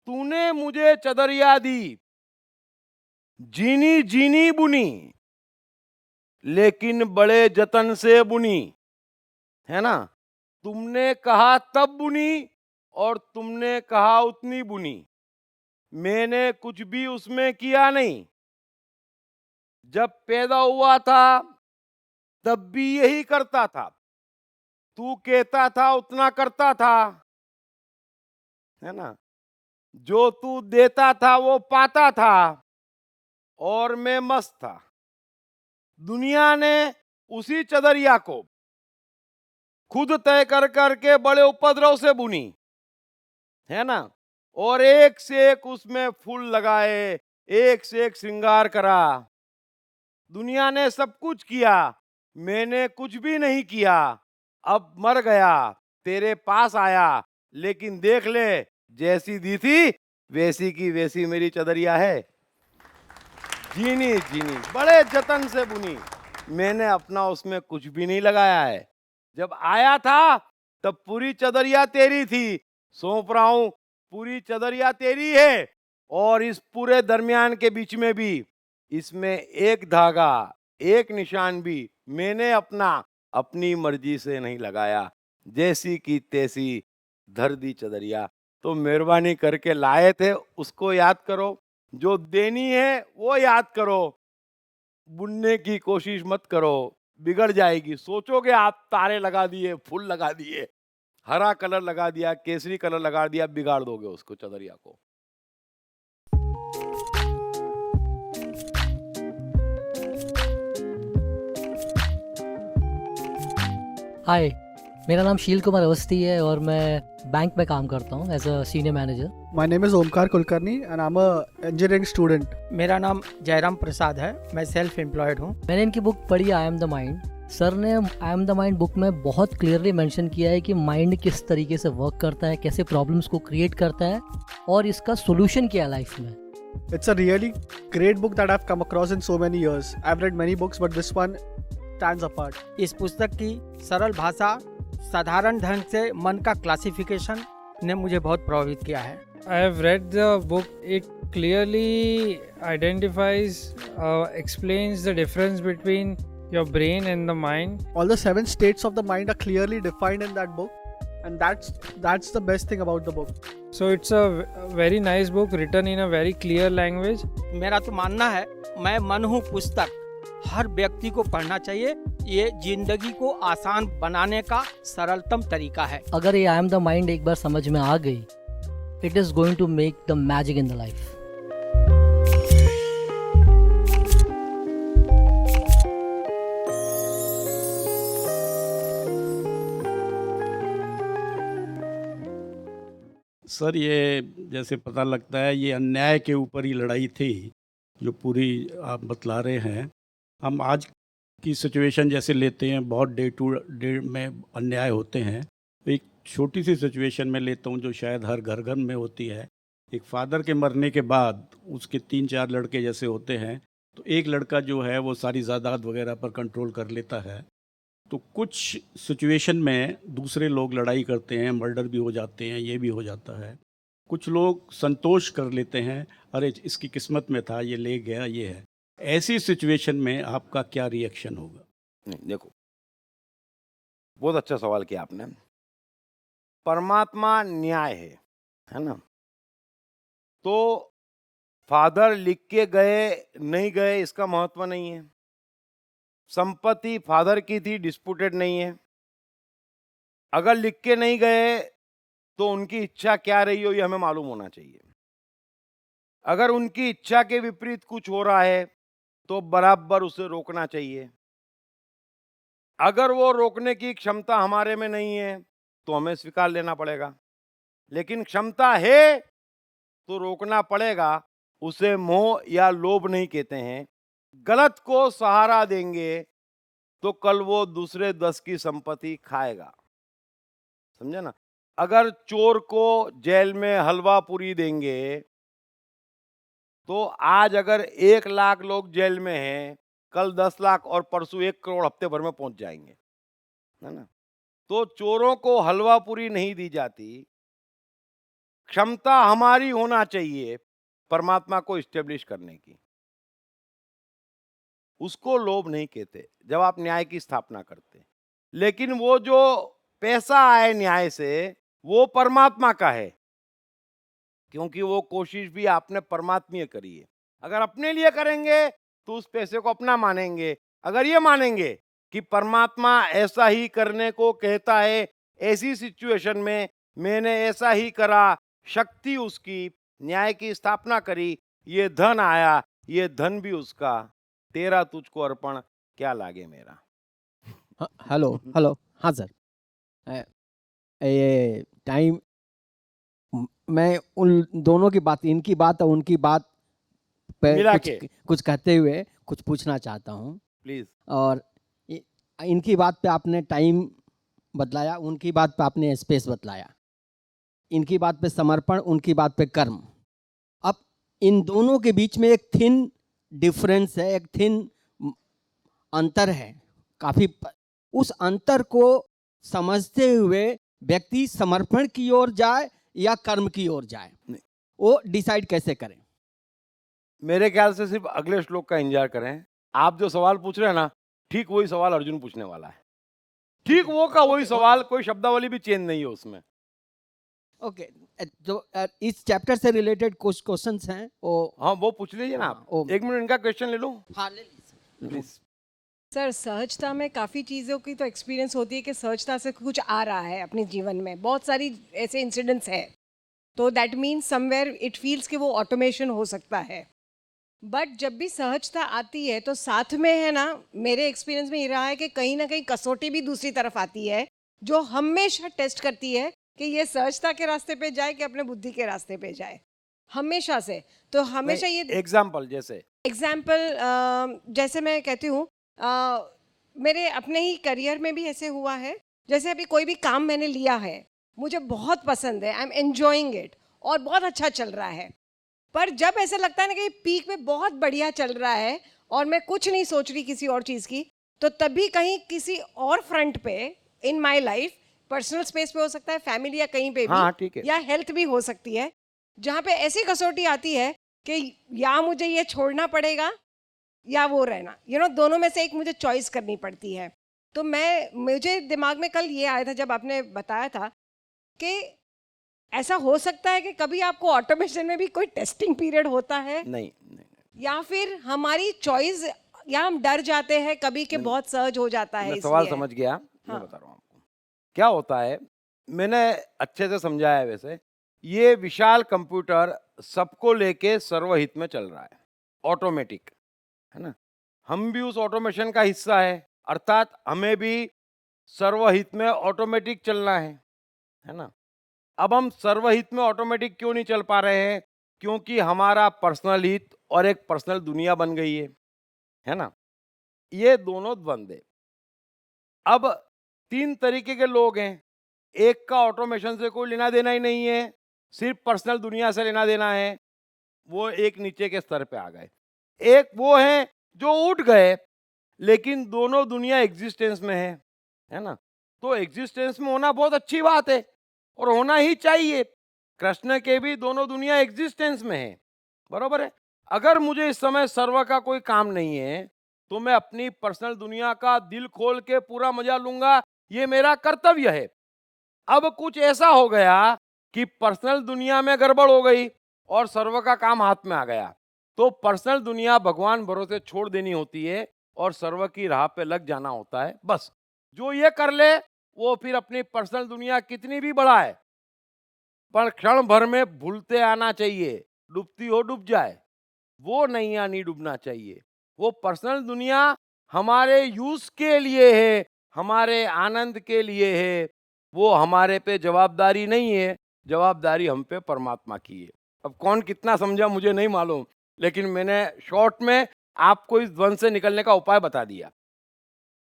तूने मुझे चदरिया दी, जीनी जीनी बुनी, लेकिन बड़े जतन से बुनी, है ना? तुमने कहा तब बुनी, और तुमने कहा उतनी बुनी, मैंने कुछ भी उसमें किया नहीं। जब पैदा हुआ था तब भी यही करता था, तू कहता था उतना करता था, है ना? जो तू देता था वो पाता था, और मैं मस्त था। दुनिया ने उसी चदरिया को खुद तय कर करके बड़े उपद्रव से बुनी, है ना? और एक से एक उसमें फूल लगाए, एक से एक श्रृंगार करा। दुनिया ने सब कुछ किया, मैंने कुछ भी नहीं किया। अब मर गया, तेरे पास आया, लेकिन देख ले, जैसी दी थी वैसी की वैसी मेरी चदरिया है। जीनी जीनी बड़े जतन से बुनी, मैंने अपना उसमें कुछ भी नहीं लगाया है। जब आया था तब पूरी चदरिया तेरी थी, सौंप रहा हूं, पूरी चदरिया तेरी है। और इस पूरे दरमियान के बीच में भी, इसमें एक धागा, एक निशान भी मैंने अपनी मर्जी से नहीं लगाया। जैसी की तैसी धर दी चदरिया। तो मेहरबानी करके लाए थे उसको याद करो, जो देनी है वो याद करो, बुनने की कोशिश मत करो, बिगड़ जाएगी। सोचोगे आप तारे लगा दिए, फूल लगा दिए, हरा कलर लगा दिया, केसरी कलर लगा दिया, बिगाड़ दोगे उसको, चदरिया को। हाय, मेरा नाम शील कुमार अवस्थी है और मैं बैंक में काम करता हूँ as a senior manager. My name is Omkar Kulkarni and I'm a engineering student. मेरा नाम जयराम प्रसाद है, मैं सेल्फ एम्प्लॉयड हूँ। मैंने इनकी बुक पढ़ी I am the mind. Sir ने I am the mind book में बहुत क्लियरली मेंशन किया है कि माइंड किस तरीके से वर्क करता है, कैसे प्रॉब्लम्स को क्रिएट करता है और इसका सोल्यूशन क्या है लाइफ में। It's a really great book that I've come across in so many years. I've read many books but this one stands apart. इस पुस्तक की सरल भाषा, साधारण ढंग से मन का क्लासिफिकेशन ने मुझे बहुत प्रभावित किया है। I have read the book. It clearly identifies, explains the difference between your brain and the mind. All the 7 states of the mind are clearly defined in that book and that's the best thing about the book. So it's a very nice book written in a very clear language. मेरा तो मानना है, मैं मन हूँ पुस्तक, हर व्यक्ति को पढ़ना चाहिए। ये जिंदगी को आसान बनाने का सरलतम तरीका है। अगर ये आई एम द माइंड एक बार समझ में आ गई, it is going to make the magic in the life. Sir, ये जैसे पता लगता है ये अन्याय के ऊपर ही लड़ाई थी जो पूरी आप बतला रहे हैं। हम आज की सिचुएशन जैसे लेते हैं, बहुत डे टू डे में अन्याय होते हैं। तो एक छोटी सी सिचुएशन में लेता हूँ जो शायद हर घर घर में होती है। एक फादर के मरने के बाद उसके 3-4 लड़के जैसे होते हैं, तो एक लड़का जो है वो सारी जायदाद वगैरह पर कंट्रोल कर लेता है। तो कुछ सिचुएशन में दूसरे लोग लड़ाई करते हैं, मर्डर भी हो जाते हैं, ये भी हो जाता है। कुछ लोग संतोष कर लेते हैं, अरे इसकी किस्मत में था, ये ले गया, ये है। ऐसी सिचुएशन में आपका क्या रिएक्शन होगा? नहीं, देखो, बहुत अच्छा सवाल किया आपने। परमात्मा न्याय है ना? तो फादर लिख के गए नहीं गए इसका महत्व नहीं है। संपत्ति फादर की थी, डिस्प्यूटेड नहीं है। अगर लिख के नहीं गए तो उनकी इच्छा क्या रही हो ये हमें मालूम होना चाहिए। अगर उनकी इच्छा के विपरीत कुछ हो रहा है तो बराबर उसे रोकना चाहिए। अगर वो रोकने की क्षमता हमारे में नहीं है तो हमें स्वीकार लेना पड़ेगा, लेकिन क्षमता है तो रोकना पड़ेगा। उसे मोह या लोभ नहीं कहते हैं। गलत को सहारा देंगे तो कल वो दूसरे 10 की संपत्ति खाएगा, समझे ना? अगर चोर को जेल में हलवा पूरी देंगे तो आज अगर 1 लाख लोग जेल में हैं, कल 10 लाख और परसों 1 करोड़ हफ्ते भर में पहुंच जाएंगे, है ना? तो चोरों को हलवा पूरी नहीं दी जाती। क्षमता हमारी होना चाहिए परमात्मा को इस्टेब्लिश करने की। उसको लोभ नहीं कहते जब आप न्याय की स्थापना करते। लेकिन वो जो पैसा आए न्याय से वो परमात्मा का है, क्योंकि वो कोशिश भी आपने परमात्मीय करी है। अगर अपने लिए करेंगे तो उस पैसे को अपना मानेंगे। अगर ये मानेंगे कि परमात्मा ऐसा ही करने को कहता है, ऐसी सिचुएशन में मैंने ऐसा ही करा, शक्ति उसकी, न्याय की स्थापना करी, ये धन आया, ये धन भी उसका, तेरा तुझको अर्पण क्या लागे मेरा। हेलो हाँ सर, ये टाइम मैं उन दोनों की बात, इनकी बात और उनकी बात पे कुछ कहते हुए कुछ पूछना चाहता हूँ प्लीज। और इनकी बात पे आपने टाइम बतलाया, उनकी बात पे आपने स्पेस बतलाया। इनकी बात पे समर्पण, उनकी बात पे कर्म। अब इन दोनों के बीच में एक थिन डिफरेंस है, एक थिन अंतर है काफ़ी। उस अंतर को समझते हुए व्यक्ति समर्पण की ओर जाए या कर्म की ओर जाए, वो डिसाइड कैसे करें? मेरे ख्याल से सिर्फ अगले श्लोक का इंतजार करें। आप जो सवाल पूछ रहे हैं ना, ठीक वही सवाल अर्जुन पूछने वाला है। ठीक वो का वही सवाल, कोई शब्दावली भी चेंज नहीं है उसमें। ओके, जो इस चैप्टर से रिलेटेड कुछ क्वेश्चंस हैं वो, हाँ वो पूछ लीजिए ना आप। 1 मिनट इनका क्वेश्चन ले लूं? हाँ ले लीजिए प्लीज। सर, सहजता में काफ़ी चीज़ों की तो एक्सपीरियंस होती है कि सहजता से कुछ आ रहा है अपने जीवन में, बहुत सारी ऐसे इंसिडेंट्स है, तो that means somewhere it feels कि वो ऑटोमेशन हो सकता है। बट जब भी सहजता आती है तो साथ में है ना, मेरे एक्सपीरियंस में ये रहा है कि कहीं ना कहीं कसौटी भी दूसरी तरफ आती है जो हमेशा टेस्ट करती है कि ये सहजता के रास्ते पे जाए कि अपने बुद्धि के रास्ते पे जाए, हमेशा से। तो हमेशा ये एग्जाम्पल जैसे एग्जाम्पल जैसे मैं कहती हूँ, मेरे अपने ही करियर में भी ऐसे हुआ है। जैसे अभी कोई भी काम मैंने लिया है, मुझे बहुत पसंद है, आई एम एंजॉइंग इट और बहुत अच्छा चल रहा है, पर जब ऐसा लगता है ना कि पीक में बहुत बढ़िया चल रहा है और मैं कुछ नहीं सोच रही किसी और चीज़ की, तो तभी कहीं किसी और फ्रंट पे in my life, personal space पे हो सकता है, फैमिली या कहीं पे भी, हाँ ठीक है, या हेल्थ भी हो सकती है, जहाँ पे ऐसी कसौटी आती है कि या मुझे ये छोड़ना पड़ेगा या वो रहना, दोनों में से एक मुझे चॉइस करनी पड़ती है। तो मुझे दिमाग में कल ये आया था जब आपने बताया था कि ऐसा हो सकता है कि कभी आपको ऑटोमेशन में भी कोई टेस्टिंग पीरियड होता है, नहीं, या फिर हमारी चॉइस, या हम डर जाते हैं कभी कि बहुत सहज हो जाता है। मैं सवाल इसलिए समझ गया, मैं हाँ। बता रहा हूँ आपको क्या होता है। मैंने अच्छे से समझाया है। वैसे ये विशाल कंप्यूटर सबको लेके सर्वहित में चल रहा है, ऑटोमेटिक, है ना। हम भी उस ऑटोमेशन का हिस्सा है, अर्थात हमें भी सर्वहित में ऑटोमेटिक चलना है ना। अब हम सर्वहित में ऑटोमेटिक क्यों नहीं चल पा रहे हैं? क्योंकि हमारा पर्सनल हित और एक पर्सनल दुनिया बन गई है ना। ये दोनों द्वंद है। अब 3 तरीके के लोग हैं। एक का ऑटोमेशन से कोई लेना देना ही नहीं है, सिर्फ पर्सनल दुनिया से लेना देना है, वो एक नीचे के स्तर पे आ गए। एक वो हैं जो उठ गए, लेकिन दोनों दुनिया एग्जिस्टेंस में है ना। तो एग्जिस्टेंस में होना बहुत अच्छी बात है और होना ही चाहिए। कृष्ण के भी दोनों दुनिया एग्जिस्टेंस में है, बरोबर है। अगर मुझे इस समय सर्व का कोई काम नहीं है तो मैं अपनी पर्सनल दुनिया का दिल खोल के पूरा मजा लूंगा, ये मेरा कर्तव्य है। अब कुछ ऐसा हो गया कि पर्सनल दुनिया में गड़बड़ हो गई और सर्व का काम हाथ में आ गया, तो पर्सनल दुनिया भगवान भरोसे छोड़ देनी होती है और सर्व की राह पे लग जाना होता है। बस जो ये कर ले वो फिर अपनी पर्सनल दुनिया कितनी भी बढ़ाए, पर क्षण भर में भूलते आना चाहिए, डूबती हो डूब जाए, वो नैया नहीं डूबना चाहिए। वो पर्सनल दुनिया हमारे यूज के लिए है, हमारे आनंद के लिए है, वो हमारे पे जवाबदारी नहीं है, जवाबदारी हम पे परमात्मा की है। अब कौन कितना समझा मुझे नहीं मालूम, लेकिन मैंने शॉर्ट में आपको इस द्वंद से निकलने का उपाय बता दिया।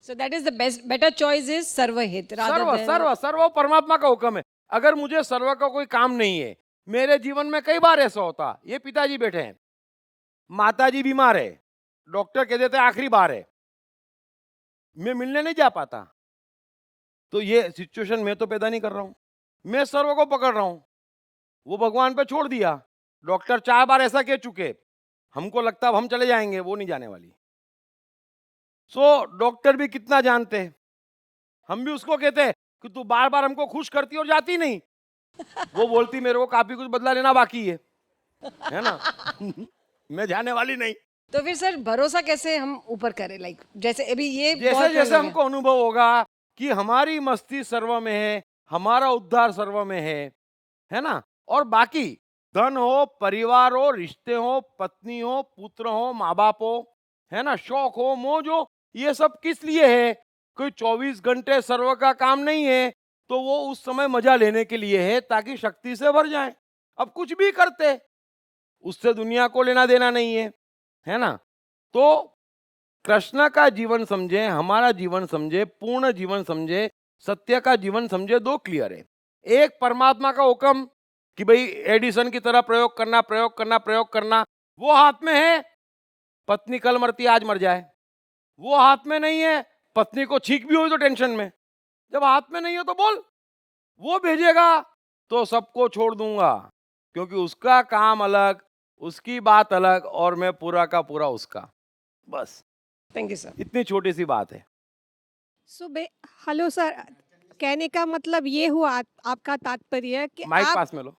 So that is the better choice is सर्वहित rather serve than सर्व सर्व परमात्मा का हुक्म है। अगर मुझे सर्व का कोई काम नहीं है, मेरे जीवन में कई बार ऐसा होता, ये पिताजी बैठे हैं, माताजी बीमार है, डॉक्टर कह देते हैं आखिरी बार है, मैं मिलने नहीं जा पाता, तो ये सिचुएशन मैं तो पैदा नहीं कर रहा हूं, मैं सर्व को पकड़ रहा हूं, वो भगवान पे छोड़ दिया। डॉक्टर 4 बार ऐसा कह चुके, हमको लगता अब हम चले जाएंगे, वो नहीं जाने वाली। डॉक्टर भी कितना जानते हैं, हम भी उसको कहते हैं कि तू बार बार हमको खुश करती और जाती नहीं, वो बोलती मेरे को काफी कुछ बदला लेना बाकी है ना। मैं जाने वाली नहीं। तो फिर सर भरोसा कैसे हम ऊपर करें, लाइक जैसे अभी ये जैसे जैसे हमको अनुभव होगा कि हमारी मस्ती सर्व में है, हमारा उद्धार सर्व में है ना, और बाकी धन हो, परिवार हो, रिश्ते हो, पत्नी हो, पुत्र हो, माँ बाप हो, है ना, शौक हो, मौज हो, ये सब किस लिए है? कोई 24 घंटे सर्व का काम नहीं है, तो वो उस समय मजा लेने के लिए है ताकि शक्ति से भर जाए। अब कुछ भी करते, उससे दुनिया को लेना देना नहीं है ना। तो कृष्ण का जीवन समझे, हमारा जीवन समझे, पूर्ण जीवन समझे, सत्य का जीवन समझे, 2 क्लियर है। एक परमात्मा का हुक्म कि भाई एडिसन की तरह प्रयोग करना प्रयोग करना प्रयोग करना, वो हाथ में है। पत्नी कल मरती आज मर जाए, वो हाथ में नहीं है। पत्नी को छींक भी हुई तो टेंशन में, जब हाथ में नहीं हो तो बोल, वो भेजेगा तो सबको छोड़ दूंगा, क्योंकि उसका काम अलग, उसकी बात अलग, और मैं पूरा का पूरा उसका। बस थैंक यू सर, इतनी छोटी सी बात है। हेलो सर, कहने का मतलब ये हुआ आपका तात्पर्य कि माइक आप पास में लो।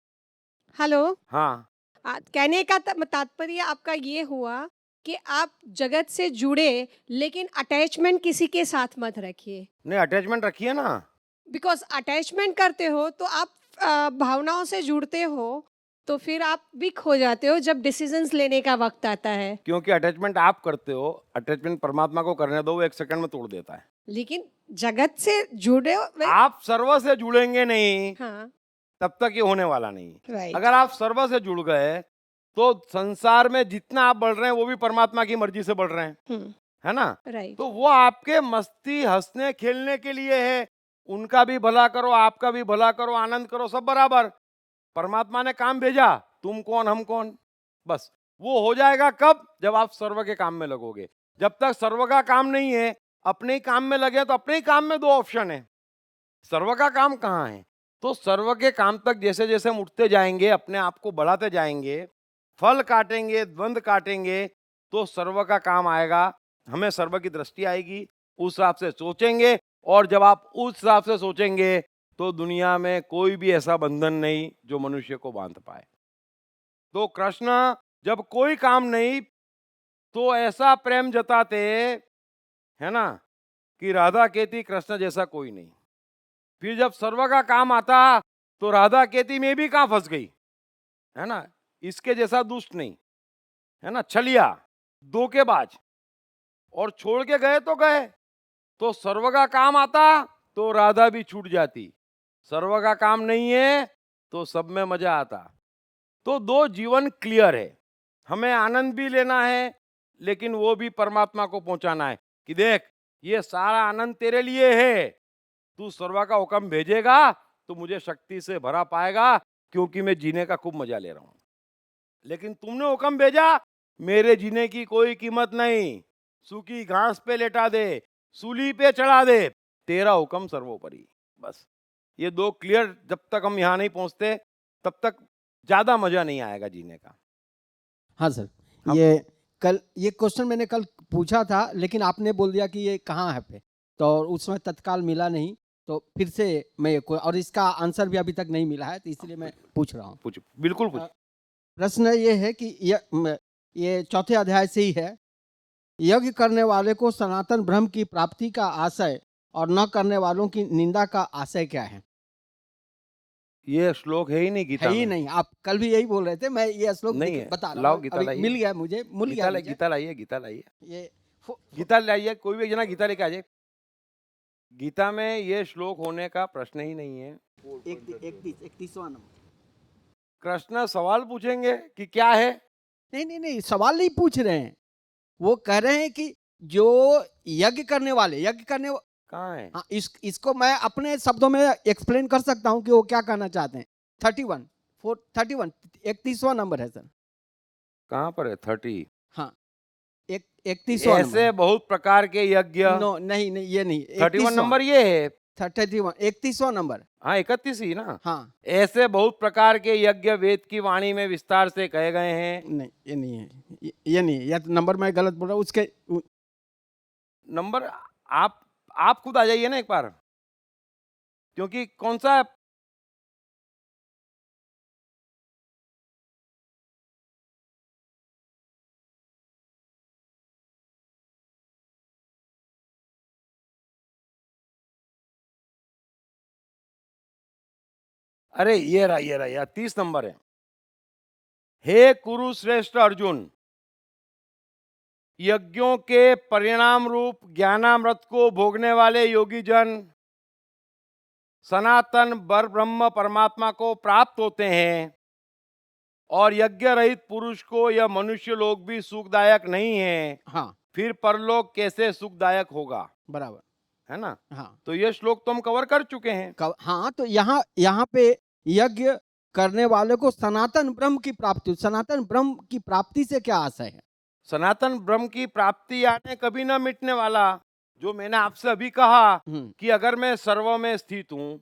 हेलो, हाँ, कहने का तात्पर्य आपका ये हुआ कि आप जगत से जुड़े लेकिन अटैचमेंट किसी के साथ मत रखिए। नहीं, अटैचमेंट रखिए ना, बिकॉज अटैचमेंट करते हो तो आप भावनाओं से जुड़ते हो, तो फिर आप भी खो जाते हो जब डिसीजंस लेने का वक्त आता है। क्योंकि अटैचमेंट आप करते हो, अटैचमेंट परमात्मा को करने दो, वो 1 सेकंड में तोड़ देता है। लेकिन जगत से जुड़े आप सर्व से जुड़ेंगे नहीं हाँ तब तक ये होने वाला नहीं। राइट अगर आप सर्व से जुड़ गए तो संसार में जितना आप बढ़ रहे हैं वो भी परमात्मा की मर्जी से बढ़ रहे हैं, है ना? राइट तो वो आपके मस्ती हंसने खेलने के लिए है। उनका भी भला करो, आपका भी भला करो, आनंद करो, सब बराबर। परमात्मा ने काम भेजा, तुम कौन हम कौन, बस वो हो जाएगा कब? जब आप सर्व के काम में लगोगे। जब तक सर्व का काम नहीं है, अपने ही काम में लगे तो अपने ही काम में दो ऑप्शन है, सर्व का काम कहाँ है? तो सर्व के काम तक जैसे जैसे हम उठते जाएंगे, अपने आप को बढ़ाते जाएंगे, फल काटेंगे, द्वंद काटेंगे, तो सर्व का काम आएगा। हमें सर्व की दृष्टि आएगी, उस हिसाब से सोचेंगे, और जब आप उस हिसाब से सोचेंगे तो दुनिया में कोई भी ऐसा बंधन नहीं जो मनुष्य को बांध पाए। तो कृष्ण जब कोई काम नहीं तो ऐसा प्रेम जताते, है ना, कि राधा कहती कृष्ण जैसा कोई नहीं। फिर जब सर्व का काम आता तो राधा कहती मैं भी कहां फंस गई, है ना, इसके जैसा दुष्ट नहीं, है ना, छलिया, धोखेबाज, और छोड़ के गए तो गए। तो सर्व का काम आता तो राधा भी छूट जाती, सर्व का काम नहीं है तो सब में मजा आता। तो दो जीवन क्लियर है, हमें आनंद भी लेना है लेकिन वो भी परमात्मा को पहुंचाना है कि देख ये सारा आनंद तेरे लिए है, तू सर्व का हुक्म भेजेगा तो मुझे शक्ति से भरा पाएगा, क्योंकि मैं जीने का खूब मजा ले रहा हूं। लेकिन तुमने हुक्म भेजा, मेरे जीने की कोई कीमत नहीं, सूखी घास पे लेटा दे, सूली पे चढ़ा दे, तेरा हुक्म सर्वोपरि। बस ये दो क्लियर जब तक हम यहाँ नहीं पहुंचते तब तक ज्यादा मजा नहीं आएगा जीने का। हाँ सर, ये क्वेश्चन मैंने कल पूछा था, लेकिन आपने बोल दिया कि ये कहाँ है पे, तो उसमें तत्काल मिला नहीं, तो फिर से मैं और इसका आंसर भी अभी तक नहीं मिला है, तो इसलिए मैं पूछ रहा हूँ। पूछ, बिल्कुल पूछ। प्रश्न ये है कि ये चौथे अध्याय से ही है, यज्ञ करने वाले को सनातन ब्रह्म की प्राप्ति का आशय और न करने वालों की निंदा का आशय क्या है? ये श्लोक है ही नहीं गीता है ही में। नहीं, आप कल भी यही बोल रहे थे, मैं ये श्लोक नहीं है, बता रहा लाओ हूँ, गीता अभी लाइए। मिल गया मुझे, मिल गया मुझे। गीता लाइए, गीता लाइए, ये गीता लाइए, कोई भी एक जना गीता लेके आ जाए। गीता में ये श्लोक होने का प्रश्न ही नहीं है। 31वां नंबर। कृष्ण सवाल पूछेंगे कि क्या है? नहीं, सवाल नहीं पूछ रहे हैं, वो कह रहे हैं कि जो यज्ञ करने वाले कहाँ है? हाँ, इसको मैं अपने शब्दों में एक्सप्लेन कर सकता हूँ कि वो क्या कहना चाहते हैं। 31वां नंबर है सर। कहाँ पर है? 30? हाँ, 31वां नंबर। ऐसे बहुत प्रकार के यज्ञ। नो, नहीं, ये नहीं, 31 नंबर ये है। 31वां नंबर। हाँ, 31 ही ना। हाँ, ऐसे बहुत प्रकार के यज्ञ वेद की वाणी में विस्तार से कहे गए हैं। नहीं, ये नहीं है, ये नहीं, या नंबर मैं गलत बोल रहा हूँ। उसके नंबर आप खुद आ जाइए ना एक बार, क्योंकि कौन सा अरे ये रहा 30 नंबर है। हे कुरु श्रेष्ठ अर्जुन, यज्ञों के परिणाम रूप ज्ञानामृत को भोगने वाले योगी जन सनातन बर ब्रह्म परमात्मा को प्राप्त होते हैं, और यज्ञ रहित पुरुष को यह मनुष्य लोग भी सुखदायक नहीं है। हाँ, फिर परलोक कैसे सुखदायक होगा? बराबर है ना। हाँ, तो ये श्लोक तो हम कवर कर चुके हैं। हाँ, तो यहाँ पे यज्ञ करने वाले को सनातन ब्रह्म की प्राप्ति से क्या आशय है? सनातन ब्रह्म की प्राप्ति यानी कभी ना मिटने वाला, जो मैंने आपसे अभी कहा कि अगर मैं सर्व में स्थित हूं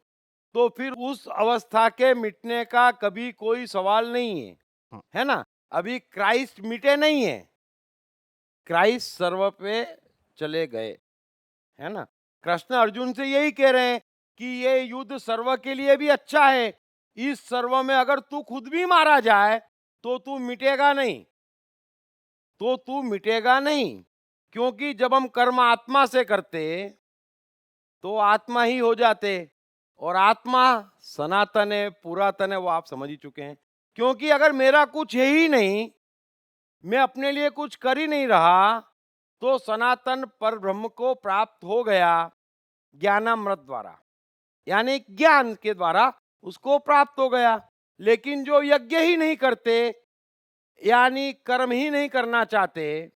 तो फिर उस अवस्था के मिटने का कभी कोई सवाल नहीं है, है ना। अभी क्राइस्ट मिटे नहीं है, क्राइस्ट सर्व पे चले गए, है ना। कृष्ण अर्जुन से यही कह रहे हैं कि ये युद्ध सर्व के लिए भी अच्छा है। इस सर्व में अगर तू खुद भी मारा जाए तो तू मिटेगा नहीं, क्योंकि जब हम कर्म आत्मा से करते तो आत्मा ही हो जाते, और आत्मा सनातन है, पुरातन है, वो आप समझ ही चुके हैं। क्योंकि अगर मेरा कुछ है ही नहीं, मैं अपने लिए कुछ कर ही नहीं रहा, तो सनातन पर ब्रह्म को प्राप्त हो गया, ज्ञानामृत द्वारा, यानी ज्ञान के द्वारा उसको प्राप्त हो गया। लेकिन जो यज्ञ ही नहीं करते, यानी कर्म ही नहीं करना चाहते,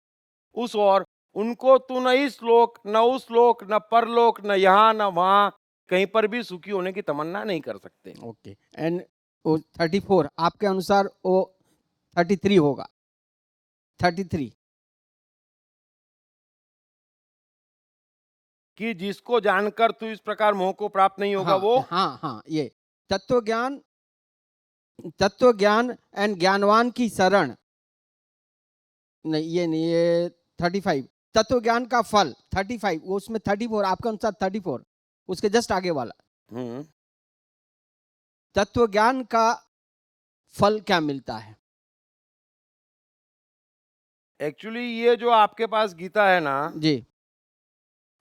उस और उनको तो न इस लोक न उस लोक न परलोक न यहाँ न वहां कहीं पर भी सुखी होने की तमन्ना नहीं कर सकते। ओके, एंड वो 34 आपके अनुसार वो 33 होगा, 33 कि जिसको जानकर तू इस प्रकार मोह को प्राप्त नहीं होगा, हाँ, वो हाँ ये तत्व ज्ञान एंड ज्ञानवान की शरण, नहीं ये नहीं, ये 35 तत्व ज्ञान का फल 35, वो उसमें 34 आपके अनुसार 34 उसके जस्ट आगे वाला तत्व ज्ञान का फल क्या मिलता है? एक्चुअली ये जो आपके पास गीता है ना जी,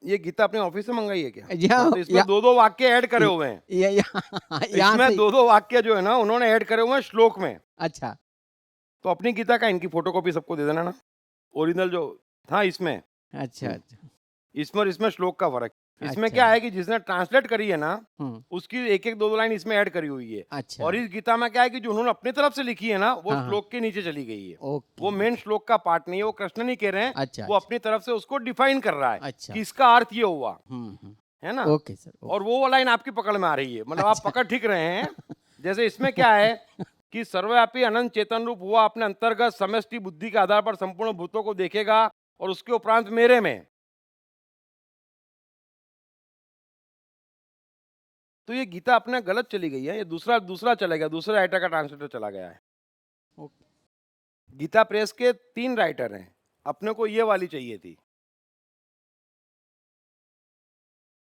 ये गीता अपने ऑफिस से मंगाई है क्या? जी हाँ, तो इसमें दो दो वाक्य ऐड करे हुए हैं। इसमें दो दो वाक्य जो है ना उन्होंने ऐड करे हुए हैं श्लोक में। अच्छा, तो अपनी गीता का इनकी फोटोकॉपी सबको दे देना ना, ओरिजिनल जो था इसमें। अच्छा अच्छा इसमें और इसमें श्लोक का फर्क। इसमें अच्छा। क्या है कि जिसने ट्रांसलेट करी है ना हम्म, उसकी एक एक दो दो लाइन इसमें ऐड करी हुई है। अच्छा, और इस गीता में क्या है कि जो उन्होंने अपनी तरफ से लिखी है ना वो हाँ, हाँ। श्लोक के नीचे चली गई है। ओके, वो मेन श्लोक का पार्ट नहीं है, वो कृष्ण नहीं कह रहे हैं, अच्छा, वो अपनी तरफ से उसको डिफाइन कर रहा है अच्छा, कि इसका अर्थ ये हुआ, हम्म, है ना। ओके सर, ओके, और वो लाइन आपकी पकड़ में आ रही है, मतलब आप अच्छा। पकड़ ठीक रहे हैं। जैसे इसमें क्या है कि सर्वव्यापी अनंत चेतन रूप हुआ अपने अंतर्गत समष्टि बुद्धि के आधार पर संपूर्ण भूतों को देखेगा और उसके उपरांत मेरे में। तो ये गीता अपने गलत चली गई है, ये दूसरा चलेगा, दूसरे राइटर का ट्रांसलेटर चला गया है। गीता प्रेस के 3 राइटर हैं, अपने को ये वाली चाहिए थी।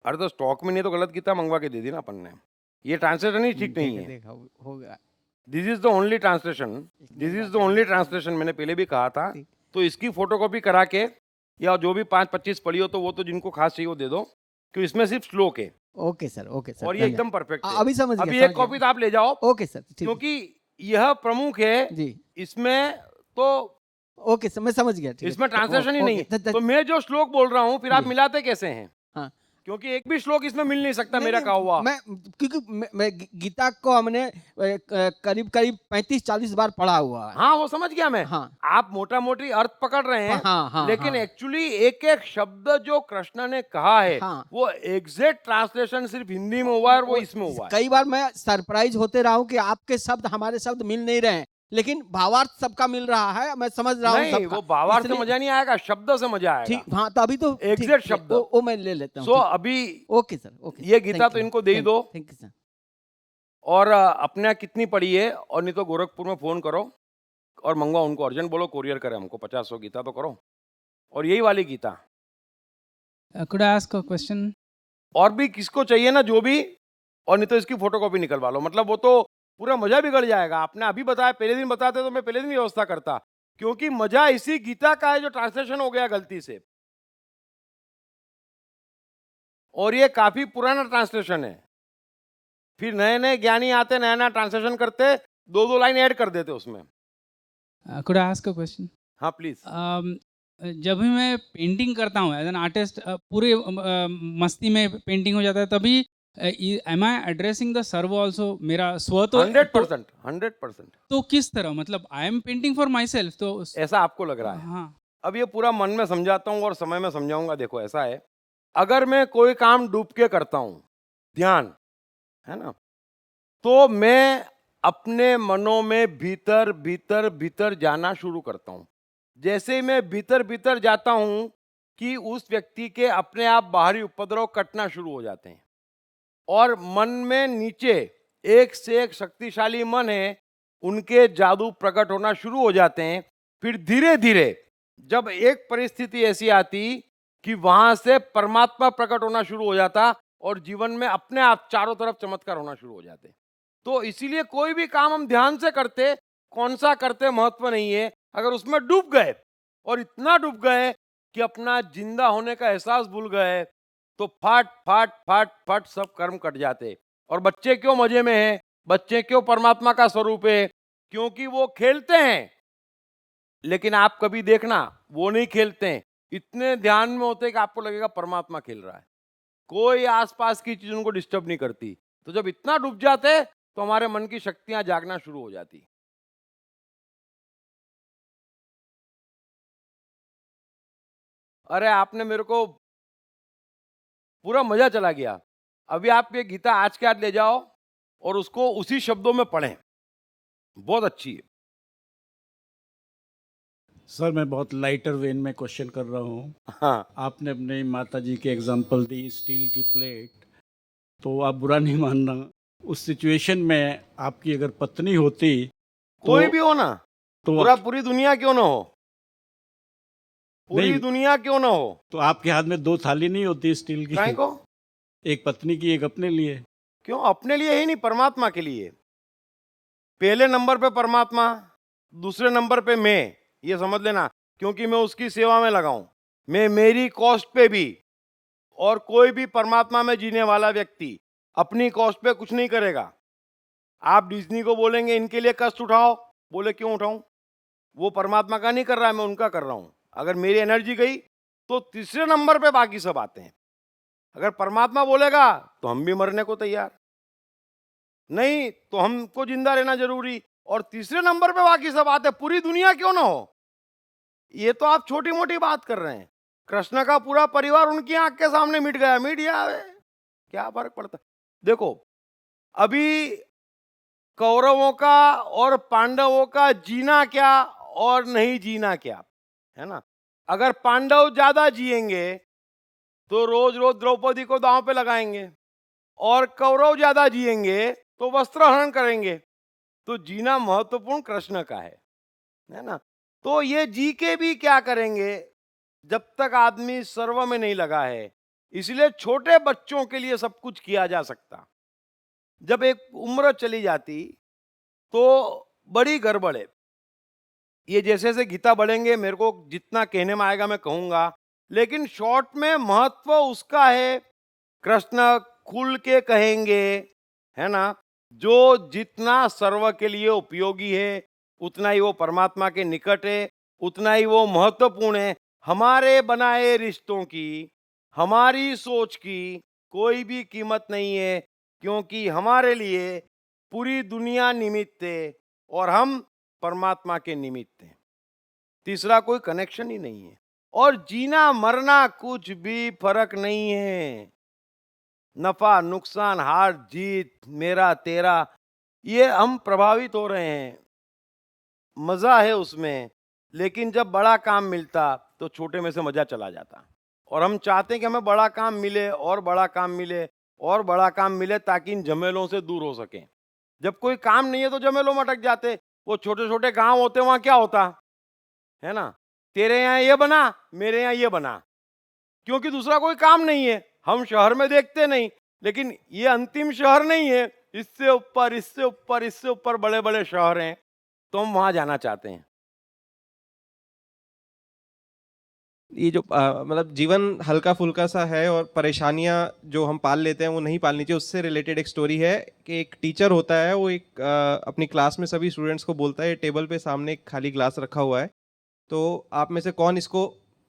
अरे तो स्टॉक में नहीं तो गलत गीता मंगवा के दे दी ना अपन ने। ये ट्रांसलेशन ही ठीक नहीं है। देखा होगा, this is the only translation, this is the only translation, मैंने पहले भी कहा था। तो इसकी फोटोकॉपी करा के या जो भी 5-25 पढ़ी हो तो वो तो जिनको खास चाहिए वो दे दो, क्योंकि इसमें सिर्फ श्लोक है ओके सर, ओके सर, और ये एकदम परफेक्ट है। अभी समझ गया, अभी समझ एक कॉपी गया। तो आप ले जाओ, ओके सर, ठीक है। क्योंकि यह प्रमुख है जी, इसमें, तो ओके सर, मैं समझ गया, ठीक है। इसमें ट्रांसलेशन ही ओके, नहीं है। तो मैं जो श्लोक बोल रहा हूँ फिर आप जी। मिलाते कैसे हैं? हाँ। क्योंकि एक भी श्लोक इसमें मिल नहीं सकता नहीं, मेरा नहीं, कहा हुआ। क्योंकि मैं गीता को हमने करीब 35-40 बार पढ़ा हुआ है। हाँ वो समझ गया मैं। हाँ, आप मोटा मोटी अर्थ पकड़ रहे हैं, हाँ, हाँ, लेकिन हाँ। एक्चुअली एक एक शब्द जो कृष्ण ने कहा है हाँ। वो एग्जैक्ट ट्रांसलेशन सिर्फ हिंदी में हुआ है और वो इसमें हुआ है। कई बार मैं सरप्राइज होते रहा हूँ कि आपके शब्द हमारे शब्द मिल नहीं रहे हैं, लेकिन भावार्थ सबका मिल रहा है, मैं समझ रहा हूँ नहीं, सबका। वो भावार्थ से इसलिए- मजा नहीं आएगा, शब्द से मजा आएगा। ठीक, हाँ, तो अभी तो एग्जैक्ट ठीक, शब्द। वो मैं ले लेता हूँ। सो ठीक। अभी ओके सर, ओके, ये गीता तो इनको दे ही दो। Thank you sir. और अपने कितनी पड़ी है, और नहीं तो गोरखपुर में फोन करो और मंगवाओ उनको, अर्जेंट बोलो कोरियर करे हमको 50-100 गीता तो करो। और यही वाली Gita Could I ask a question? और भी किसको चाहिए ना जो भी, और नहीं तो इसकी फोटोकॉपी निकलवा लो, मतलब वो तो पूरा मजा बिगड़ जाएगा। आपने अभी बताया, पहले दिन बताते तो मैं पहले दिन व्यवस्था करता, क्योंकि मजा इसी गीता का है जो ट्रांसलेशन हो गया गलती से। और ये काफी पुराना ट्रांसलेशन है, फिर नए नए ज्ञानी आते नया नया ट्रांसलेशन करते, 2-2 लाइन ऐड कर देते उसमें। Could I ask a question? हाँ प्लीज। जब भी मैं पेंटिंग करता हूँ एज एन आर्टिस्ट, पूरे मस्ती में पेंटिंग हो जाता है, तभी am I addressing the serve also, मेरा स्व तो 100%। तो किस तरह, मतलब I am painting for myself, तो ऐसा आपको लग रहा है। हाँ, अब ये पूरा मन में समझाता हूँ और समय में समझाऊंगा। देखो ऐसा है, अगर मैं कोई काम डूब के करता हूँ, ध्यान है ना, तो मैं अपने मनों में भीतर भीतर भीतर जाना शुरू करता हूँ। जैसे ही मैं भीतर भीतर जाता हूँ कि उस व्यक्ति के अपने आप बाहरी उपद्रव कटना शुरू हो जाते हैं, और मन में नीचे एक से एक शक्तिशाली मन है, उनके जादू प्रकट होना शुरू हो जाते हैं। फिर धीरे धीरे जब एक परिस्थिति ऐसी आती कि वहां से परमात्मा प्रकट होना शुरू हो जाता और जीवन में अपने आप चारों तरफ चमत्कार होना शुरू हो जाते। तो इसीलिए कोई भी काम हम ध्यान से करते, कौन सा करते महत्व नहीं है, अगर उसमें डूब गए और इतना डूब गए कि अपना जिंदा होने का एहसास भूल गए, तो फट फट फट फट सब कर्म कट जाते। और बच्चे क्यों मजे में हैं, बच्चे क्यों परमात्मा का स्वरूप है, क्योंकि वो खेलते हैं, लेकिन आप कभी देखना वो नहीं खेलते हैं, इतने ध्यान में होते हैं कि आपको लगेगा परमात्मा खेल रहा है। कोई आसपास की चीज उनको डिस्टर्ब नहीं करती। तो जब इतना डूब जाते तो हमारे मन की शक्तियां जागना शुरू हो जाती। अरे आपने मेरे को पूरा मजा चला गया। अभी आप ये गीता आज के आज ले जाओ और उसको उसी शब्दों में पढ़ें, बहुत अच्छी है। सर मैं बहुत लाइटर वेन में क्वेश्चन कर रहा हूँ। हाँ, आपने अपने माता जी के एग्जांपल दी स्टील की प्लेट, तो आप बुरा नहीं मानना, उस सिचुएशन में आपकी अगर पत्नी होती कोई भी हो ना, तो पूरी दुनिया क्यों ना हो, पूरी नहीं, दुनिया क्यों ना हो, तो आपके हाथ में 2 थाली नहीं होती स्टील की? काहे को? एक पत्नी की, एक अपने लिए। क्यों? अपने लिए ही नहीं, परमात्मा के लिए। पहले नंबर पे परमात्मा, दूसरे नंबर पे मैं, ये समझ लेना, क्योंकि मैं उसकी सेवा में लगा हूं। मैं मेरी कॉस्ट पे भी, और कोई भी परमात्मा में जीने वाला व्यक्ति अपनी कॉस्ट पे कुछ नहीं करेगा। आप डिज्नी को बोलेंगे इनके लिए कष्ट उठाओ, बोले क्यों उठाऊं? वो परमात्मा का नहीं कर रहा है, मैं उनका कर रहा हूं। अगर मेरी एनर्जी गई तो तीसरे नंबर पे बाकी सब आते हैं। अगर परमात्मा बोलेगा तो हम भी मरने को तैयार, नहीं तो हमको जिंदा रहना जरूरी, और तीसरे नंबर पे बाकी सब आते। पूरी दुनिया क्यों ना हो, ये तो आप छोटी मोटी बात कर रहे हैं। कृष्ण का पूरा परिवार उनकी आंख के सामने मिट गया, मिट गया, क्या फर्क पड़ता? देखो अभी कौरवों का और पांडवों का जीना क्या और नहीं जीना क्या है ना। अगर पांडव ज्यादा जिएंगे तो रोज रोज द्रौपदी को दांव पे लगाएंगे, और कौरव ज्यादा जिएंगे तो वस्त्र हरण करेंगे। तो जीना महत्वपूर्ण कृष्ण का है ना। तो ये जी के भी क्या करेंगे जब तक आदमी सर्व में नहीं लगा है। इसलिए छोटे बच्चों के लिए सब कुछ किया जा सकता, जब एक उम्र चली जाती तो बड़ी गड़बड़ है। ये जैसे जैसे गीता बढ़ेंगे, मेरे को जितना कहने में आएगा मैं कहूंगा, लेकिन शॉर्ट में महत्व उसका है, कृष्ण खुल के कहेंगे, है ना। जो जितना सर्व के लिए उपयोगी है उतना ही वो परमात्मा के निकट है, उतना ही वो महत्वपूर्ण है। हमारे बनाए रिश्तों की, हमारी सोच की कोई भी कीमत नहीं है, क्योंकि हमारे लिए पूरी दुनिया निमित्त है और हम परमात्मा के निमित्त हैं। तीसरा कोई कनेक्शन ही नहीं है। और जीना मरना कुछ भी फर्क नहीं है। नफा नुकसान, हार जीत, मेरा तेरा, ये हम प्रभावित हो रहे हैं, मजा है उसमें, लेकिन जब बड़ा काम मिलता तो छोटे में से मजा चला जाता। और हम चाहते हैं कि हमें बड़ा काम मिले और बड़ा काम मिले और बड़ा काम मिले, ताकि इन झमेलों से दूर हो सके। जब कोई काम नहीं है तो झमेलों में अटक जाते। वो छोटे छोटे गांव होते, वहां क्या होता है ना, तेरे यहाँ ये बना, मेरे यहाँ ये बना, क्योंकि दूसरा कोई काम नहीं है। हम शहर में देखते नहीं, लेकिन ये अंतिम शहर नहीं है, इससे ऊपर इससे ऊपर इससे ऊपर बड़े बड़े शहर हैं, तो हम वहां जाना चाहते हैं। ये जो मतलब जीवन हल्का फुल्का सा है और परेशानियां जो हम पाल लेते हैं वो नहीं पालनी चाहिए। उससे रिलेटेड एक स्टोरी है कि एक टीचर होता है, वो एक अपनी क्लास में सभी स्टूडेंट्स को बोलता है, टेबल पे सामने एक खाली ग्लास रखा हुआ है, तो आप में से कौन इसको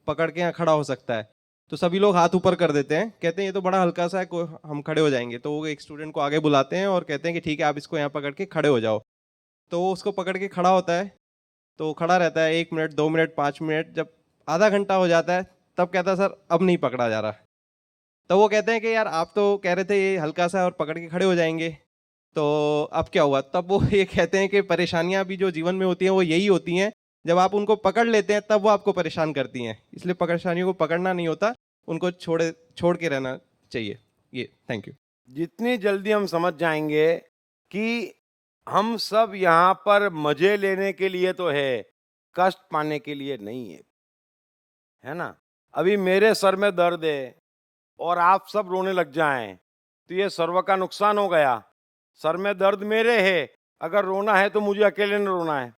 पकड़ के यहाँ खड़ा हो सकता है। तो सभी लोग हाथ ऊपर कर देते हैं, कहते हैं ये तो बड़ा हल्का सा है, हम खड़े हो जाएंगे। तो वो एक स्टूडेंट को आगे बुलाते हैं और कहते हैं कि ठीक है, आप इसको यहाँ पकड़ के खड़े हो जाओ। तो वो उसको पकड़ के खड़ा होता है, तो खड़ा रहता है 1 मिनट 2 मिनट 5 मिनट, जब आधा घंटा हो जाता है तब कहता है सर अब नहीं पकड़ा जा रहा। तो वो कहते हैं कि यार आप तो कह रहे थे ये हल्का सा और पकड़ के खड़े हो जाएंगे, तो अब क्या हुआ। तब वो ये कहते हैं कि परेशानियां भी जो जीवन में होती हैं वो यही होती हैं, जब आप उनको पकड़ लेते हैं तब वो आपको परेशान करती हैं। इसलिए परेशानियों को पकड़ना नहीं होता, उनको छोड़ के रहना चाहिए। ये थैंक यू। जितनी जल्दी हम समझ जाएंगे कि हम सब यहाँ पर मजे लेने के लिए तो है, कष्ट पाने के लिए नहीं है ना। अभी मेरे सर में दर्द है और आप सब रोने लग जाएं तो ये सर्व का नुकसान हो गया। सर में दर्द मेरे है, अगर रोना है तो मुझे अकेले न रोना है,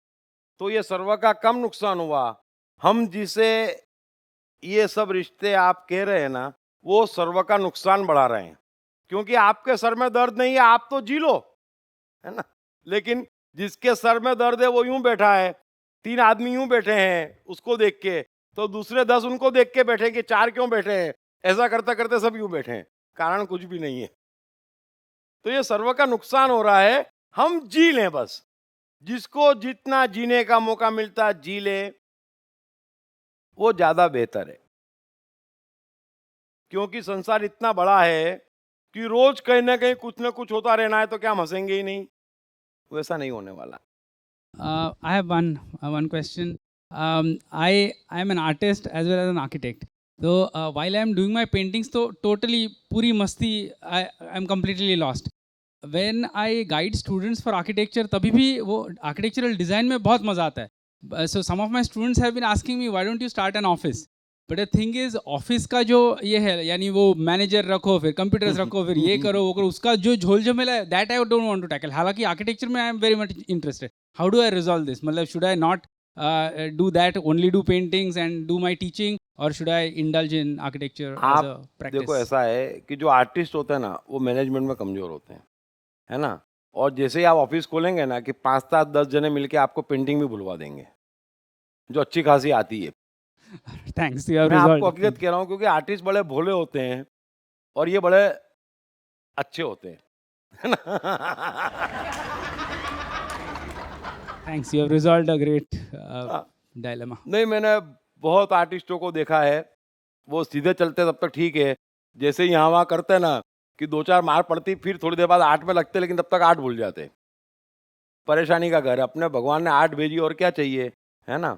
तो ये सर्व का कम नुकसान हुआ। हम जिसे ये सब रिश्ते आप कह रहे हैं ना, वो सर्व का नुकसान बढ़ा रहे हैं, क्योंकि आपके सर में दर्द नहीं है, आप तो जी लो, है ना। लेकिन जिसके सर में दर्द है वो यूं बैठा है, 3 आदमी यूं बैठे हैं उसको देख के, तो दूसरे 10 उनको देख के बैठे कि 4 क्यों बैठे हैं। ऐसा करते करते सब यूं बैठे हैं, कारण कुछ भी नहीं है। तो ये सर्व का नुकसान हो रहा है। हम जी लें बस, जिसको जितना जीने का मौका मिलता जी ले, वो ज्यादा बेहतर है। क्योंकि संसार इतना बड़ा है कि रोज कहीं ना कहीं कुछ ना कुछ होता रहना है, तो क्या हम हंसेंगे ही नहीं? वैसा नहीं होने वाला। I have one question. I am an artist as well as an architect. So while I am doing my paintings, तो totally पूरी मस्ती I am completely lost. When I guide students for architecture, तभी भी वो architectural design में बहुत मज़ा आता है. So some of my students have been asking me, why don't you start an office? But the thing is, office का जो ये है, यानी वो मैनेजर रखो, फिर कंप्यूटर्स रखो, फिर ये करो वो करो, उसका जो झोल झमेला है, that I don't want to tackle. हालांकि आर्किटेक्चर में I am very much interested. How do I resolve this? मतलब should I not do that, only do paintings and do my teaching, or should I indulge in architecture as a आप practice? देखो, ऐसा है कि जो artist होते हैं ना, वो मैनेजमेंट में कमजोर होते हैं, है ना? और जैसे ही आप ऑफिस खोलेंगे ना, कि 5-7-10 जने मिलके आपको पेंटिंग भी बुलवा देंगे, जो अच्छी खासी आती है. Thanks, you have मैं आपको resolved. हकीकत कह रहा हूँ, क्योंकि आर्टिस्ट बड़े भोले होते हैं और ये बड़े अच्छे होते हैं, है ना? Thanks, you have resolved a great dilemma. नहीं, मैंने बहुत आर्टिस्टों को देखा है, वो सीधे चलते तब तक ठीक है, जैसे ही यहाँ वहाँ करते हैं ना, कि 2-4 मार पड़ती, फिर थोड़ी देर बाद आर्ट में लगते, लेकिन तब तक आर्ट भूल जाते. परेशानी का घर है. अपने भगवान ने आर्ट भेजी, और क्या चाहिए, है ना?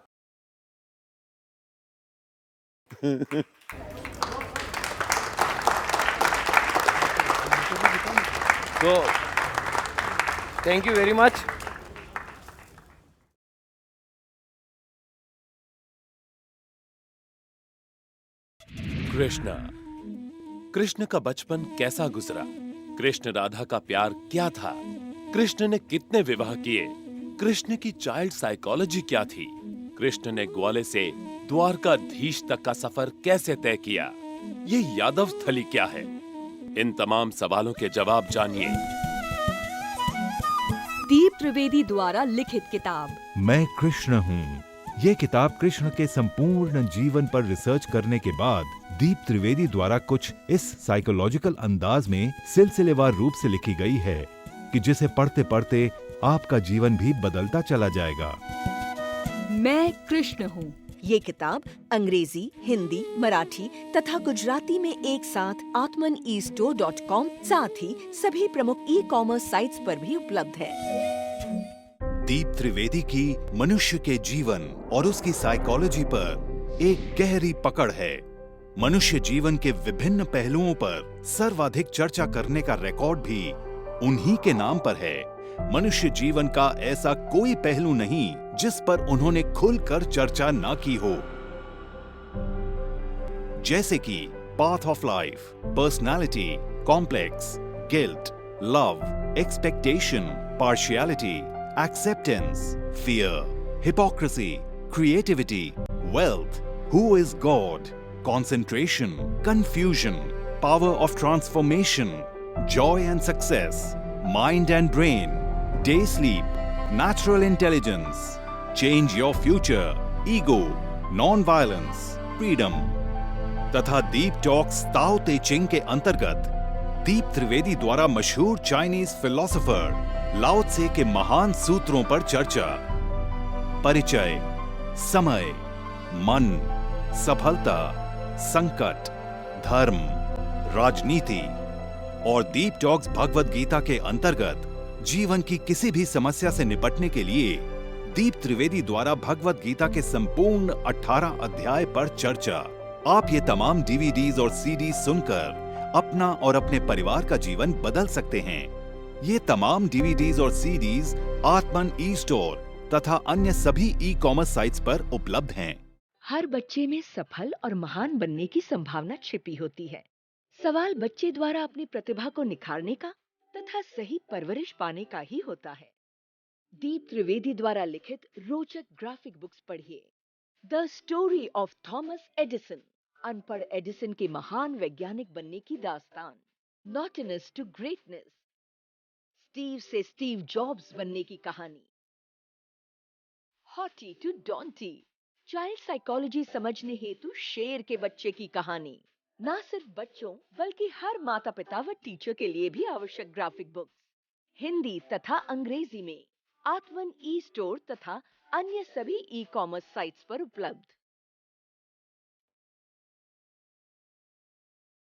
तो thank you very much. Krishna. Krishna का बचपन कैसा गुजरा? कृष्ण राधा का प्यार क्या था? कृष्ण ने कितने विवाह किए? कृष्ण की चाइल्ड साइकोलॉजी क्या थी? कृष्ण ने ग्वाले से द्वारकाधीश तक का सफर कैसे तय किया? ये यादव स्थली क्या है? इन तमाम सवालों के जवाब जानिए. दीप त्रिवेदी द्वारा लिखित किताब मैं कृष्ण हूँ. ये किताब कृष्ण के संपूर्ण जीवन पर रिसर्च करने के बाद दीप त्रिवेदी द्वारा कुछ इस साइकोलॉजिकल अंदाज में सिलसिलेवार रूप से लिखी गई है कि जिसे पढ़ते पढ़ते आपका जीवन भी बदलता चला जाएगा. मैं कृष्ण हूँ. ये किताब अंग्रेजी, हिंदी, मराठी तथा गुजराती में एक साथ atmanestore.com, साथ ही सभी प्रमुख ई-कॉमर्स साइट्स पर भी उपलब्ध है. दीप त्रिवेदी की मनुष्य के जीवन और उसकी साइकोलॉजी पर एक गहरी पकड़ है. मनुष्य जीवन के विभिन्न पहलुओं पर सर्वाधिक चर्चा करने का रिकॉर्ड भी उन्हीं के नाम पर है. मनुष्य जीवन का ऐसा कोई पहलू नहीं जिस पर उन्होंने खुलकर चर्चा ना की हो. जैसे कि path of life, personality, complex, guilt, love, expectation, partiality, acceptance, fear, hypocrisy, creativity, wealth, who is God, concentration, confusion, power of transformation, joy and success, mind and brain, day sleep, natural intelligence, change your future, ego, non-violence, freedom. तथा दीप talks ताओ ते चिंग के अंतर्गत दीप त्रिवेदी द्वारा मशहूर Chinese philosopher लाओ त्से के महान सूत्रों पर चर्चा, परिचय, समय, मन, सफलता, संकट, धर्म, राजनीति और दीप टॉक्स भगवद गीता के अंतर्गत जीवन की किसी भी समस्या से निपटने के लिए दीप त्रिवेदी द्वारा भगवद गीता के संपूर्ण 18 अध्याय पर चर्चा. आप ये तमाम डीवीडीज और सीडीज सुनकर अपना और अपने परिवार का जीवन बदल सकते हैं. ये तमाम डीवीडीज और सीडीज आत्मन ई स्टोर तथा अन्य सभी ई कॉमर्स साइट्स पर उपलब्ध हैं. हर बच्चे में सफल और महान बनने की संभावना छिपी होती है. सवाल बच्चे द्वारा अपनी प्रतिभा को निखारने का तथा सही परवरिश पाने का ही होता है. दीप त्रिवेदी द्वारा लिखित रोचक ग्राफिक बुक्स पढ़िए. The story of Thomas Edison, अनपढ़ एडिसन के महान वैज्ञानिक बनने की दास्तान. नॉटिनस टू ग्रेटनेस, स्टीव से स्टीव जॉब्स बनने की कहानी. हॉटी टू डॉन्टी, चाइल्ड साइकोलॉजी समझने हेतु शेर के बच्चे की कहानी. ना सिर्फ बच्चों बल्कि हर माता पिता व टीचर के लिए भी आवश्यक ग्राफिक बुक्स हिंदी तथा अंग्रेजी में आत्मन ई स्टोर तथा अन्य सभी ई कॉमर्स साइट्स पर उपलब्ध।